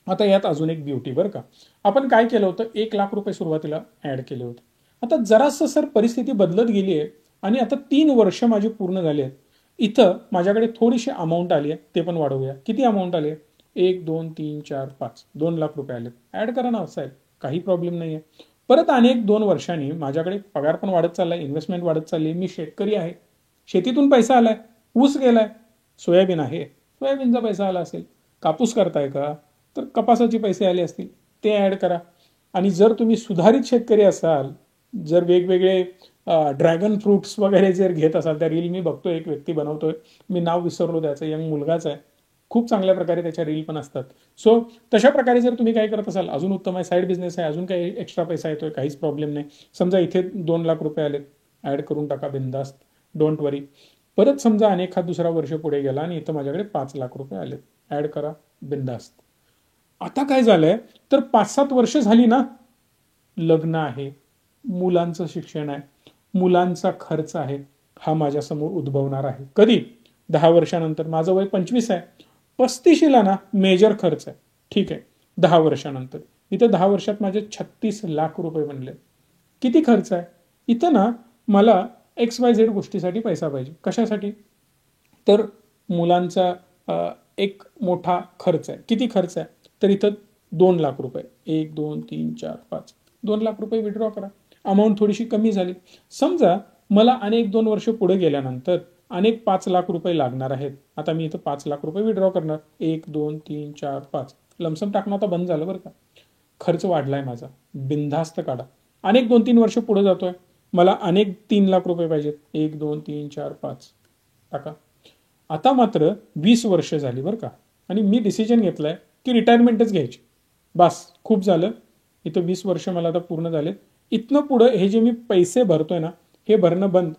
आता यात अजून एक ब्युटी बरं का. आपण काय केलं होतं, 1 लाख रुपये सुरुवातीला ऍड केले होते. आता जरासं सर परिस्थिती बदलत गेली आहे आणि आता 3 वर्ष माझी पूर्ण झाली आहेत. इथं माझ्याकडे थोडीशी अमाऊंट आली आहे, ते पण वाढवूया. किती अमाऊंट आली आहे? 1 2 3 4 5 2 लाख रुपये आले. ऍड करा ना साहेब, काही प्रॉब्लेम नाही आहे. परत अनेक 2 वर्षांनी माझ्याकडे पगार पण वाढत चाललाय, इन्व्हेस्टमेंट वाढत चालली. मी शेतकरी आहे, शेतीतून पैसा आलाय, ऊस गेलाय, सोयाबीन आहे, सोयाबीनचा पैसा आला असेल. कापूस करताय का, तर कपासाचे पैसे आले असतील, ते ऍड करा. आणि जर तुम्ही सुधारित शेतकरी असाल, जर वेगवेगळे ड्रॅगन फ्रुट्स वगैरे जर घेत असाल, त्या रील मी बघतोय, एक व्यक्ती बनवतोय, मी नाव विसरलो त्याचं, यंग मुलगाच आहे, खूप चांगल्या प्रकारे त्याच्या रील पण असतात. सो तशा प्रकारे जर तुम्ही काय करत असाल, अजून उत्तम आहे. साईड बिझनेस आहे, अजून काही एक्स्ट्रा पैसा येतोय, काहीच प्रॉब्लेम नाही. समजा इथे 2 लाख रुपये आले, ऍड करून टाका बिंदास्त, डोंट वरी. परत समजा अनेक दुसरा वर्ष पुढे गेला आणि इथं माझ्याकडे 5 लाख रुपये आले, ऍड करा बिंदास्त. आता काय झालंय तर 5-7 वर्ष झाली ना, लग्न आहे, मुलांचं शिक्षण आहे, मुलांचा खर्च आहे, हा माझ्यासमोर उद्भवणार आहे. कधी? 10 वर्षानंतर. माझं वय 25 आहे, 35ला ना मेजर खर्च आहे. ठीक आहे, 10 वर्षानंतर. इथं 10 वर्षात माझे 36 लाख रुपये बनले. किती खर्च आहे? इथं ना मला XYZ गोष्टीसाठी पैसा पाहिजे. कशासाठी? तर मुलांचा एक मोठा खर्च आहे. किती खर्च आहे? तर इथं 2 लाख रुपये. 1, 2, 3, 4, 5. 2 लाख रुपये विड्रॉ करा. अमाऊंट थोडीशी कमी झाली. समजा मला अनेक 2 वर्ष पुढे गेल्यानंतर अनेक 5 लाख रुपये लागणार आहेत. आता मी इथं 5 लाख रुपये विड्रॉ करणार. 1, 2, 3, 4, 5. लमसम टाकणं आता बंद झालं बरं का. खर्च वाढलाय माझा. बिनधास्त काढा. अनेक 2-3 वर्ष पुढे जातोय. मला अनेक 3 लाख रुपये पाहिजेत. 1, 2, 3, 4, 5. टाका. आता मात्र 20 वर्ष झाली बरं का. आणि मी डिसिजन घेतलाय की रिटायरमेंटच घ्यायची. बस खूप झालं. इथं 20 वर्ष मला आता पूर्ण झाले. इथनं पुढं हे जे मी पैसे भरतोय ना, हे भरणं बंद.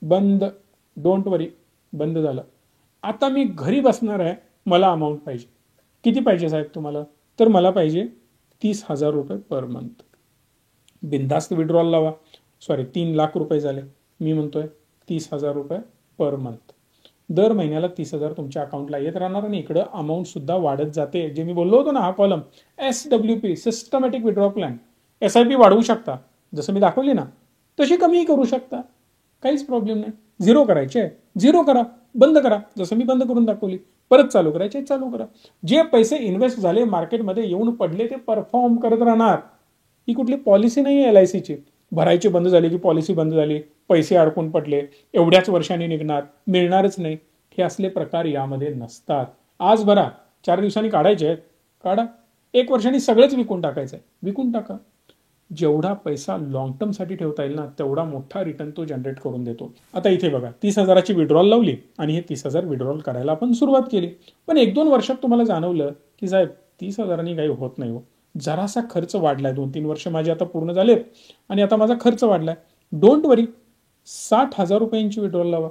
बंद. डोंट वरी. बंद झालं. आता मी घरी बसणार आहे. मला अमाऊंट पाहिजे. किती पाहिजे साहेब तुम्हाला? तर मला पाहिजे 30,000 रुपये पर मंथ. बिनधास्त विड्रॉल लावा. सॉरी 3 लाख रुपये झाले. मी म्हणतोय 30,000 रुपये पर मंथ. दर महिन्याला 30,000 तुमच्या अकाउंटला येत राहणार आणि इकडं अमाऊंट सुद्धा वाढत जाते. जे मी बोललो होतो ना, हा column SWP systematic withdraw plan. SIP वाढवू शकता. जसं मी दाखवली ना तशी कमीही करू शकता. काहीच प्रॉब्लेम नाही. झिरो करायचे, झिरो करा. बंद करा. जसं मी बंद करून दाखवली. परत चालू करायचे, चालू करा. जे पैसे इन्व्हेस्ट झाले मार्केटमध्ये येऊन पडले ते परफॉर्म करत राहणार. ही कुठली पॉलिसी नाही आहे LICची. भरायची बंद झाली की पॉलिसी बंद झाली, पैसे अडकून पडले, एवढ्याच वर्षांनी निघणार, मिळणारच नाही. हे असले प्रकार यामध्ये नसतात. आज भरा, 4 दिवसांनी काढायचे आहेत, काढा. 1 वर्षांनी सगळंच विकून टाकायचं आहे, विकून टाका. जेवढा पैसा लॉंग टर्म साठी ठेवता येईल ना, तेवढा मोठा रिटर्न तो जनरेट करून देतो. आता इथे बघा, 30,000ची विड्रॉल लावली आणि हे 30,000 विड्रॉल करायला आपण सुरुवात केली. पण 1-2 वर्षात तुम्हाला जाणवलं की साहेब 30,000नी काही होत नाही हो. जरासा खर्च वाढलाय. 2-3 वर्ष माझे आता पूर्ण झालेत आणि आता माझा खर्च वाढलाय. डोंट वरी. 60,000 रुपयांची विड्रॉल लावा.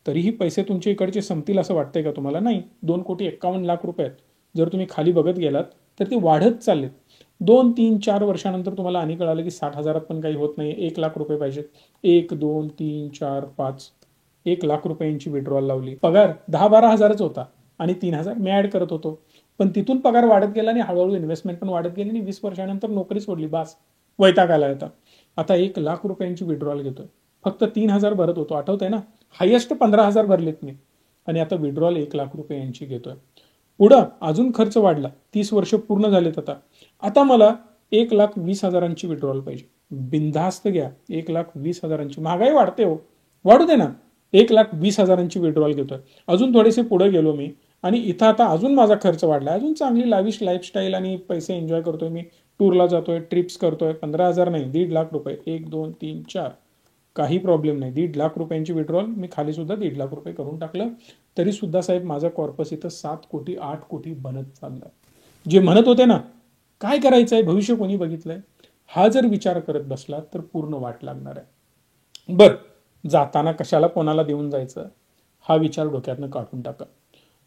तरीही पैसे तुमच्या इकडचे संपतील असं वाटतंय का तुम्हाला? नाही. 2,51,00,000 रुपये आहेत. जर तुम्ही खाली बघत गेलात तर ते वाढत चाललेत. 2, 3, 4 वर्षानंतर तुम्हाला आणि कळालं की 60,000 पण काही होत नाही. 1 लाख रुपये पाहिजेत. 1, 2, 3, 4, 5. 1 लाख रुपयांची विड्रॉल लावली. पगार 10-12 हजारच होता आणि 3,000 मी ऍड करत होतो. पण तिथून पगार वाढत गेला आणि हळूहळू इन्व्हेस्टमेंट पण वाढत गेली आणि 20 वर्षानंतर नोकरी सोडली. बास. वैताग आला होता. आता 1 लाख रुपयांची विड्रॉल घेतोय. फक्त 3,000 भरत होतो. आठवतंय ना? हायेस्ट 15,000 भरलेत मी. आणि आता विड्रॉल 1 लाख रुपयांची घेतोय. पुढं अजून खर्च वाढला. 30 वर्ष पूर्ण झालेत आता. आता मला 1,20,000ची विड्रॉल पाहिजे. बिनधास्त घ्या. 1,20,000ची. महागाई वाढते हो. वाढू दे ना. 1,20,000ची विड्रॉल घेतोय. अजून थोडेसे पुढे गेलो मी आणि इथं आता अजून माझा खर्च वाढला. अजून चांगली लाविश लाईफस्टाईल आणि पैसे एन्जॉय करतोय मी. टूरला जातोय, ट्रिप्स करतोय. 15,000 नाही, 1.5 लाख रुपये. 1, 2, 3, 4. काही प्रॉब्लेम नाही. 1.5 लाख रुपयांची विड्रॉल मी खाली सुद्धा 1.5 लाख रुपये करून टाकलं. तरी सुद्धा साहेब माझा कॉर्पस इथं 7 कोटी 8 कोटी बनत चाललाय. जे म्हणत होते ना काय करायचंय, भविष्य कोणी बघितलंय, हा जर विचार करत बसला तर पूर्ण वाट लागणार आहे. बर, जाताना कशाला कोणाला देऊन जायचं हा विचार डोक्यातनं काढून टाका.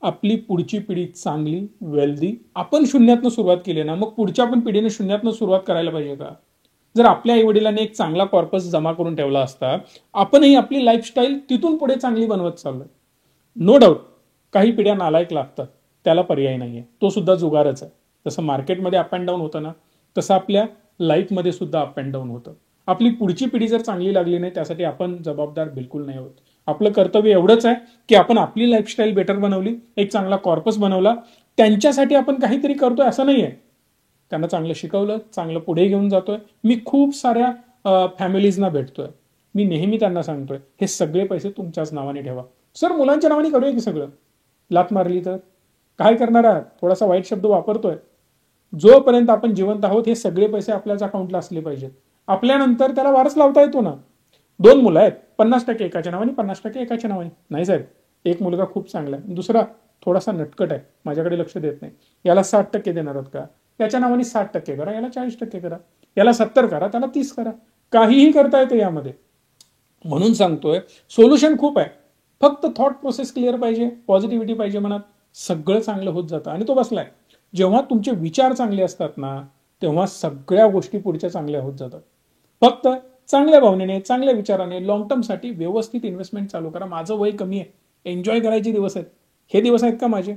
आपली पुढची पिढी चांगली, वेल्दी. आपण शून्यातनं सुरुवात केली ना, मग पुढच्या पण पिढीने शून्यातनं सुरुवात करायला पाहिजे का? जर आपल्या आई वडिलांनी एक चांगला कॉर्पस जमा करून ठेवला असता, आपणही आपली लाईफस्टाईल तिथून पुढे चांगली बनवत चाललोय. नो डाऊट काही पिढ्या नालायक लागतात, त्याला पर्याय नाहीये. तो सुद्धा जुगारच आहे. जसं मार्केटमध्ये अप अँड डाऊन होतं ना, तसं आपल्या लाईफमध्ये सुद्धा अप अँड डाऊन होतं. आपली पुढची पिढी जर चांगली लागली नाही, त्यासाठी आपण जबाबदार बिलकुल नाही होत. आपलं कर्तव्य एवढंच आहे की आपण आपली लाईफस्टाईल बेटर बनवली, एक चांगला कॉर्पस बनवला, त्यांच्यासाठी आपण काहीतरी करतोय असं नाहीये. त्यांना चांगलं शिकवलं, चांगलं पुढे घेऊन जातोय. मी खूप साऱ्या फॅमिलीजना भेटतोय. मी नेहमी त्यांना सांगतोय, हे सगळे पैसे तुमच्याच नावाने ठेवा. सर मुलांच्या नावाने करूया की सगळं? लात मारली तर काय करणार आहात? थोडासा वाईट शब्द वापरतोय. जोपर्यंत आपण जिवंत आहोत हे सगळे पैसे आपल्याच अकाउंटला असले पाहिजेत. आपल्यानंतर त्याला वारस लावता येतो ना. 2 मुलं आहेत, 50% एकाच्या नावाने, 50% एकाच्या नावाने. नाही साहेब, एक मुलगा खूप चांगला आहे, दुसरा थोडासा नटकट आहे, माझ्याकडे लक्ष देत नाही. याला 60% देणार आहात का? याच्या नावाने 60% करा, याला 40% करा, याला 70 करा, त्याला 30 करा. काहीही करता येतं यामध्ये. म्हणून सांगतोय सोल्युशन खूप आहे. फक्त थॉट प्रोसेस क्लिअर पाहिजे, पॉझिटिव्हिटी पाहिजे मनात, सगळं चांगलं होत जातं. आणि तो बसलाय. जेव्हा तुमचे विचार चांगले असतात ना, तेव्हा सगळ्या गोष्टी पुढच्या चांगल्या होत जातात. फक्त चांगल्या भावनेने, चांगल्या विचाराने लॉंग टर्म साठी व्यवस्थित इन्व्हेस्टमेंट चालू करा. माझं वय कमी आहे, एन्जॉय करायचे दिवस आहेत. हे दिवस आहेत का माझे?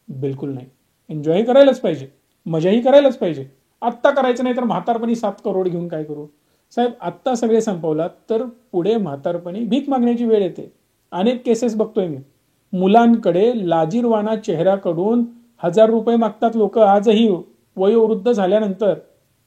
बिलकुल नाही. एन्जॉय करायलाच पाहिजे. मजाही करायलाच पाहिजे. आत्ता करायचं नाही तर म्हातारपणी 7 करोड घेऊन काय करू? साहेब आत्ता सगळे संपवलात तर पुढे म्हातारपणी भीक मागण्याची वेळ येते. अनेक केसेस बघतोय मी. मुलांकडे लाजीरवाना चेहऱ्याकडून 1000 रुपये मागतात लोक आजही वयोवृद्ध झाल्यानंतर.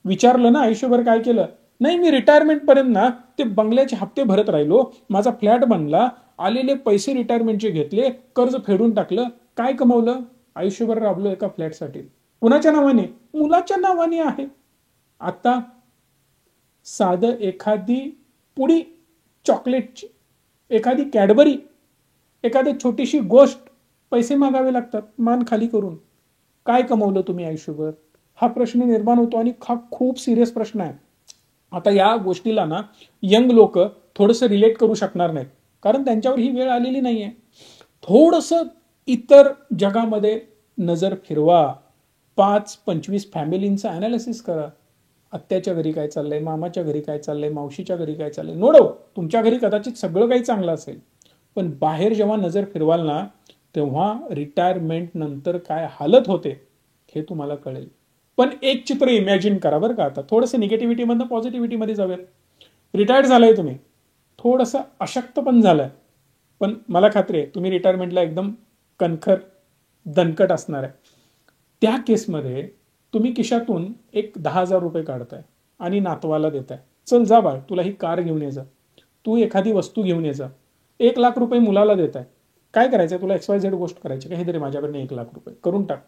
विचारलं ना आयुष्यभर काय केलं? नाही, मी रिटायरमेंट पर्यंत ना ते बंगल्याचे हप्ते भरत राहिलो, माझा फ्लॅट बनला, आलेले पैसे रिटायरमेंटचे घेतले, कर्ज फेडून टाकलं. काय कमवलं? आयुष्यभर राबलो एका फ्लॅटसाठी. कुणाच्या नावाने? मुलाच्या नावाने आहे. आता साधं एखादी पुडी चॉकलेटची, एखादी कॅडबरी, एखादी छोटीशी गोष्ट पैसे मागावे लागतात मान खाली करून. काय कमवलं तुम्ही आयुष्यभर? हा प्रश्न निर्माण होतो आणि हा खूप सिरियस प्रश्न आहे. आता या गोष्टीला ना यंग लोक थोडंसं रिलेट करू शकणार नाहीत, कारण त्यांच्यावर ही वेळ आलेली नाहीये. थोडंसं इतर जगामध्ये नजर फिरवा. 5-25 फॅमिलींचं अनालिसिस करा. आत्याच्या घरी काय चाललंय, मामाच्या घरी काय चाललंय, मावशीच्या घरी काय चाललंय. नो डाऊट तुमच्या घरी कदाचित सगळं काही चांगलं असेल, पण बाहेर जेव्हा नजर फिरवाल ना तेव्हा रिटायरमेंट नंतर काय हालत होते हे तुम्हाला कळेल. पण एक चित्र इमॅजिन करा बरं का. आता थोडंसं निगेटिव्हिटीमधनं पॉझिटिव्हिटीमध्ये जाऊयात. रिटायर्ड झालाय तुम्ही, थोडंसं अशक्त पण झालंय, पण मला खात्री आहे तुम्ही रिटायरमेंटला एकदम कणखर दणकट असणार आहे. त्या केसमध्ये तुम्ही खिशातून एक 10,000 रुपये काढताय आणि नातवाला देताय. चल जा बाळ, तुला ही कार घेऊन ये जा, तू एखादी वस्तू घेऊन ये जा. 1,00,000 रुपये मुलाला देताय. काय करायचंय तुला? XYZ गोष्ट करायची का? हे तरी माझ्याकडनं 1,00,000 रुपये करून टाक.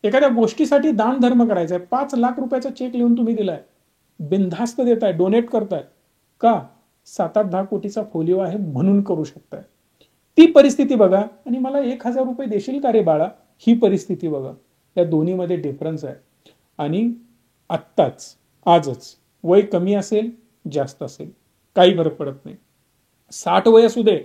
एखाद्या गोष्टीसाठी दान धर्म करायचाय, 5,00,000 रुपयाचा चेक लिहून तुम्ही दिलाय, बिनधास्त देताय, डोनेट करताय. का? 7-8-10 कोटीचा फोलिओ आहे म्हणून करू शकताय. ती परिस्थिती बघा आणि मला 1,000 रुपये देशील का रे बाळा, ही परिस्थिती बघा. या दोन्हीमध्ये डिफरन्स आहे. आणि आत्ताच, आजच, वय कमी असेल जास्त असेल काही फरक पडत नाही. 60 वय असू दे,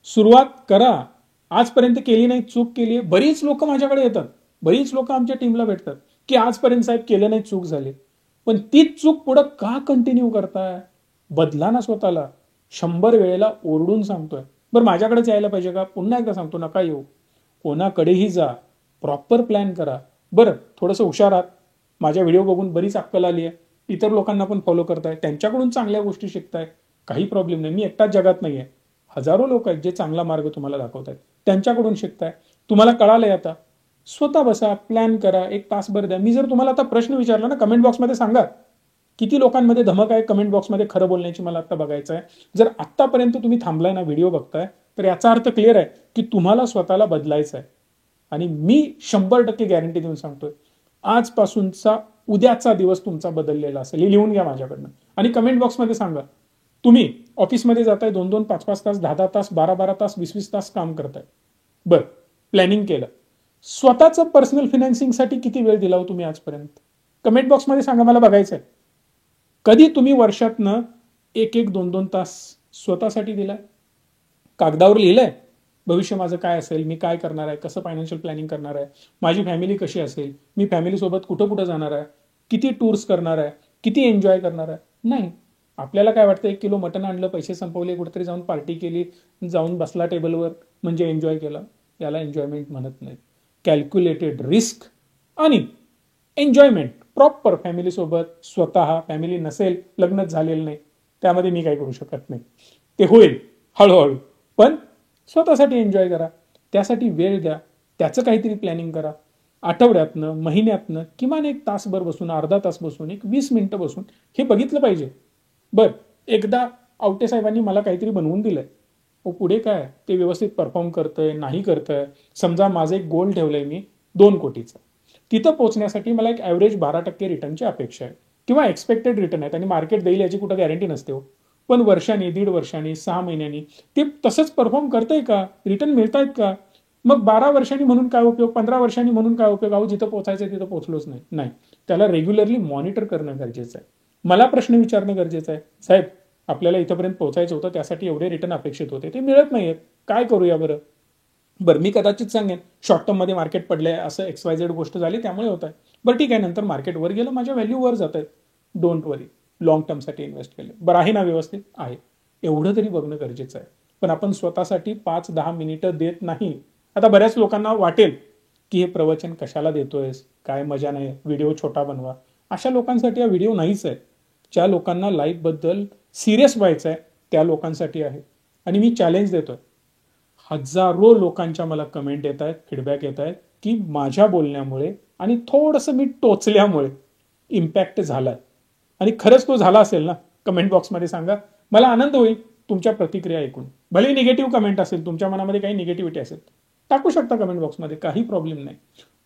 सुरुवात करा. आजपर्यंत केली नाही, चूक केली. बरीच लोक माझ्याकडे येतात, बरीच लोक आमच्या टीमला भेटतात की आजपर्यंत साहेब केलं नाही, चूक झाली. पण तीच चूक पुढे का कंटिन्यू करताय? बदला ना स्वतःला. 100 वेळेला ओरडून सांगतोय. बरं माझ्याकडेच यायला पाहिजे का? पुन्हा एकदा सांगतो, नका येऊ. कोणाकडेही जा, प्रॉपर प्लॅन करा. बरं थोडंसं हुशार आहात, माझ्या व्हिडिओ बघून बरीच अक्कल आली आहे, इतर लोकांना पण फॉलो करताय, त्यांच्याकडून चांगल्या गोष्टी शिकताय, काही प्रॉब्लेम नाही. मी एकटाच जगात नाहीये, हजारो लोक आहेत जे चांगला मार्ग तुम्हाला दाखवत आहेत, त्यांच्याकडून शिकताय. तुम्हाला कळालंय आता, स्वतः बसा, प्लॅन करा, एक तासभर द्या. मी जर तुम्हाला आता प्रश्न विचारला ना, कमेंट बॉक्समध्ये सांगा किती लोकांमध्ये धमक आहे कमेंट बॉक्समध्ये खरं बोलण्याची, मला आता बघायचं आहे. जर आत्तापर्यंत तुम्ही थांबलाय ना, व्हिडिओ बघताय, तर याचा अर्थ क्लिअर आहे की तुम्हाला स्वतःला बदलायचं आहे. आणि मी 100% गॅरंटी देऊन सांगतोय, आजपासूनचा उद्याचा दिवस तुमचा बदललेला असेल. हे लिहून घ्या माझ्याकडनं आणि कमेंट बॉक्समध्ये सांगा. तुम्ही ऑफिसमध्ये जाताय, 2-2, 5-5 तास, 10-10 तास, 12-12 तास, 20-20 तास काम करताय. बरं, प्लॅनिंग केलं. स्वतःचं पर्सनल फिनान्सिंगसाठी किती वेळ दिला हो तुम्ही आजपर्यंत? कमेंट बॉक्समध्ये सांगा, मला बघायचं आहे. कधी तुम्ही वर्षातनं 1-1, 2-2 तास स्वतःसाठी दिलाय? कागदावर लिहिलंय भविष्य माझं काय असेल, मी काय करणार आहे, कसं फायनान्शियल प्लॅनिंग करणार आहे, माझी फॅमिली कशी असेल, मी फॅमिलीसोबत कुठं कुठं जाणार आहे, किती टूर्स करणार आहे, किती एन्जॉय करणार आहे? नाही. आपल्याला काय वाटतं, 1 किलो मटण आणलं, पैसे संपवले, कुठेतरी जाऊन पार्टी केली, जाऊन बसला टेबलवर, म्हणजे एन्जॉय केला. याला एन्जॉयमेंट म्हणत नाही. कॅल्क्युलेटेड रिस्क आणि एन्जॉयमेंट प्रॉपर फॅमिलीसोबत. स्वतः फॅमिली नसेल, लग्नच झालेलं नाही, त्यामध्ये मी काय करू शकत नाही, ते होईल हळूहळू. पण स्वतःसाठी एन्जॉय करा, त्यासाठी वेळ द्या, त्याचं काहीतरी प्लॅनिंग करा. आठवड्यातनं, महिन्यातनं किमान 1 तासभर बसून, अर्धा तास बसून, 20 मिनिटं बसून हे बघितलं पाहिजे. बरं, एकदा आवटे साहेबांनी मला काहीतरी बनवून दिलंय, पुढे काय ते व्यवस्थित परफॉर्म करतंय नाही करतंय. समजा माझं एक गोल ठेवलंय मी 2 कोटीचं, तिथं पोहोचण्यासाठी मला एक ॲव्हरेज 12% रिटर्नची अपेक्षा आहे किंवा एक्सपेक्टेड रिटर्न आहेत, आणि मार्केट देईल याची कुठं गॅरंटी नसते हो. पण वर्षांनी, 1.5 वर्षांनी, 6 महिन्यांनी ते तसंच परफॉर्म करतंय का? रिटर्न मिळतायत का? मग 12 वर्षांनी म्हणून काय उपयोग, 15 वर्षांनी म्हणून काय उपयोग? अहो जिथं पोहोचायचं तिथं पोहोचलोच नाही. नाही, त्याला रेग्युलरली मॉनिटर करणं गरजेचं आहे. मला प्रश्न विचारणं गरजेचं आहे, साहेब आपल्याला इथंपर्यंत पोहोचायचं होतं, त्यासाठी एवढे रिटर्न अपेक्षित होते, ते मिळत नाहीयेत, काय करूया बरं? बरं मी कदाचित सांगेन शॉर्ट टर्ममध्ये मार्केट पडलंय, असं XYZ गोष्ट झाली त्यामुळे होत आहे. बरं ठीक आहे, नंतर मार्केट वर गेलं, माझ्या व्हॅल्यू वर जात आहेत, डोंट वरी, लॉंग टर्मसाठी इन्व्हेस्ट केले, बरं आहे ना, व्यवस्थित आहे, एवढं तरी बघणं गरजेचं आहे. पण आपण स्वतःसाठी 5-10 मिनिटं देत नाही. आता बऱ्याच लोकांना वाटेल की हे प्रवचन कशाला देतोयस, काय मजा नाही, व्हिडिओ छोटा बनवा. अशा लोकांसाठी हा व्हिडिओ नाहीच आहे. ज्या लोकांना लाईफबद्दल सिरियस व्हायचं आहे त्या लोकांसाठी आहे. आणि मी चॅलेंज देतोय, हजारो लोकांच्या मला कमेंट येत आहेत, फीडबॅक येत आहेत की माझ्या बोलण्यामुळे आणि थोडंसं मी टोचल्यामुळे इम्पॅक्ट झालाय. आणि खरंच तो झाला असेल ना, कमेंट बॉक्समध्ये सांगा. मला आनंद होईल तुमच्या प्रतिक्रिया ऐकून. भले निगेटिव्ह कमेंट असेल, तुमच्या मनामध्ये काही निगेटिव्हिटी असेल, टाकू शकता कमेंट बॉक्समध्ये, काही प्रॉब्लेम नाही.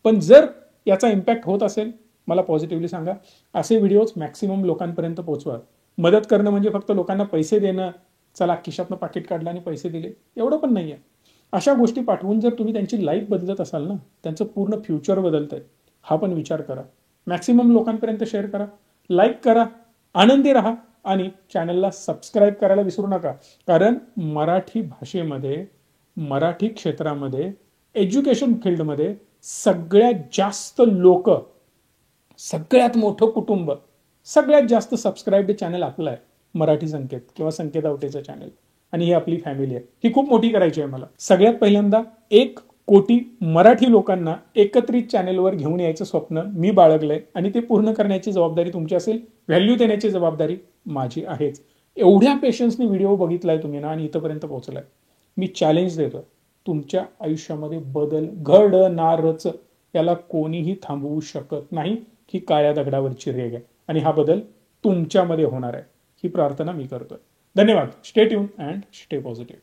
पण जर याचा इम्पॅक्ट होत असेल, मला पॉझिटिव्हली सांगा. असे व्हिडिओज मॅक्सिमम लोकांपर्यंत पोहोचवा. मदत करणं म्हणजे फक्त लोकांना पैसे देणं, चला खिशातनं पाकिट काढलं आणि पैसे दिले, एवढं पण नाहीये. अशा गोष्टी पाठवून जर तुम्ही त्यांची लाईफ बदलत असाल ना, त्यांचं पूर्ण फ्युचर बदलतंय, हा पण विचार करा. मॅक्सिमम लोकांपर्यंत शेअर करा, लाईक करा, आनंदी राहा आणि चॅनलला सबस्क्राईब करायला विसरू नका. कारण मराठी भाषेमध्ये, मराठी क्षेत्रामध्ये, एज्युकेशन फील्डमध्ये सगळ्यात जास्त लोक, सगळ्यात मोठं कुटुंब, सगळ्यात जास्त सबस्क्राईब्ड चॅनल आपलं आहे, मराठी संकेत किंवा संकेत आवटेचं चॅनल. आणि ही आपली फॅमिली आहे, ही खूप मोठी करायची आहे मला. सगळ्यात पहिल्यांदा 1 कोटी मराठी लोकांना एकत्रित चॅनलवर घेऊन यायचं स्वप्न मी बाळगलंय आणि ते पूर्ण करण्याची जबाबदारी तुमची असेल. व्हॅल्यू देण्याची जबाबदारी माझी आहेच. एवढ्या पेशन्सने व्हिडिओ बघितलाय तुम्ही ना आणि इथंपर्यंत पोहोचलाय. मी चॅलेंज देतोय, तुमच्या आयुष्यामध्ये बदल घडणारच. याला कोणीही थांबवू शकत नाही. ही काळ्या दगडावरची रेग आहे आणि हा बदल तुमच्यामध्ये होणार आहे, ही प्रार्थना मी करतोय. धन्यवाद. Stay tune and stay positive.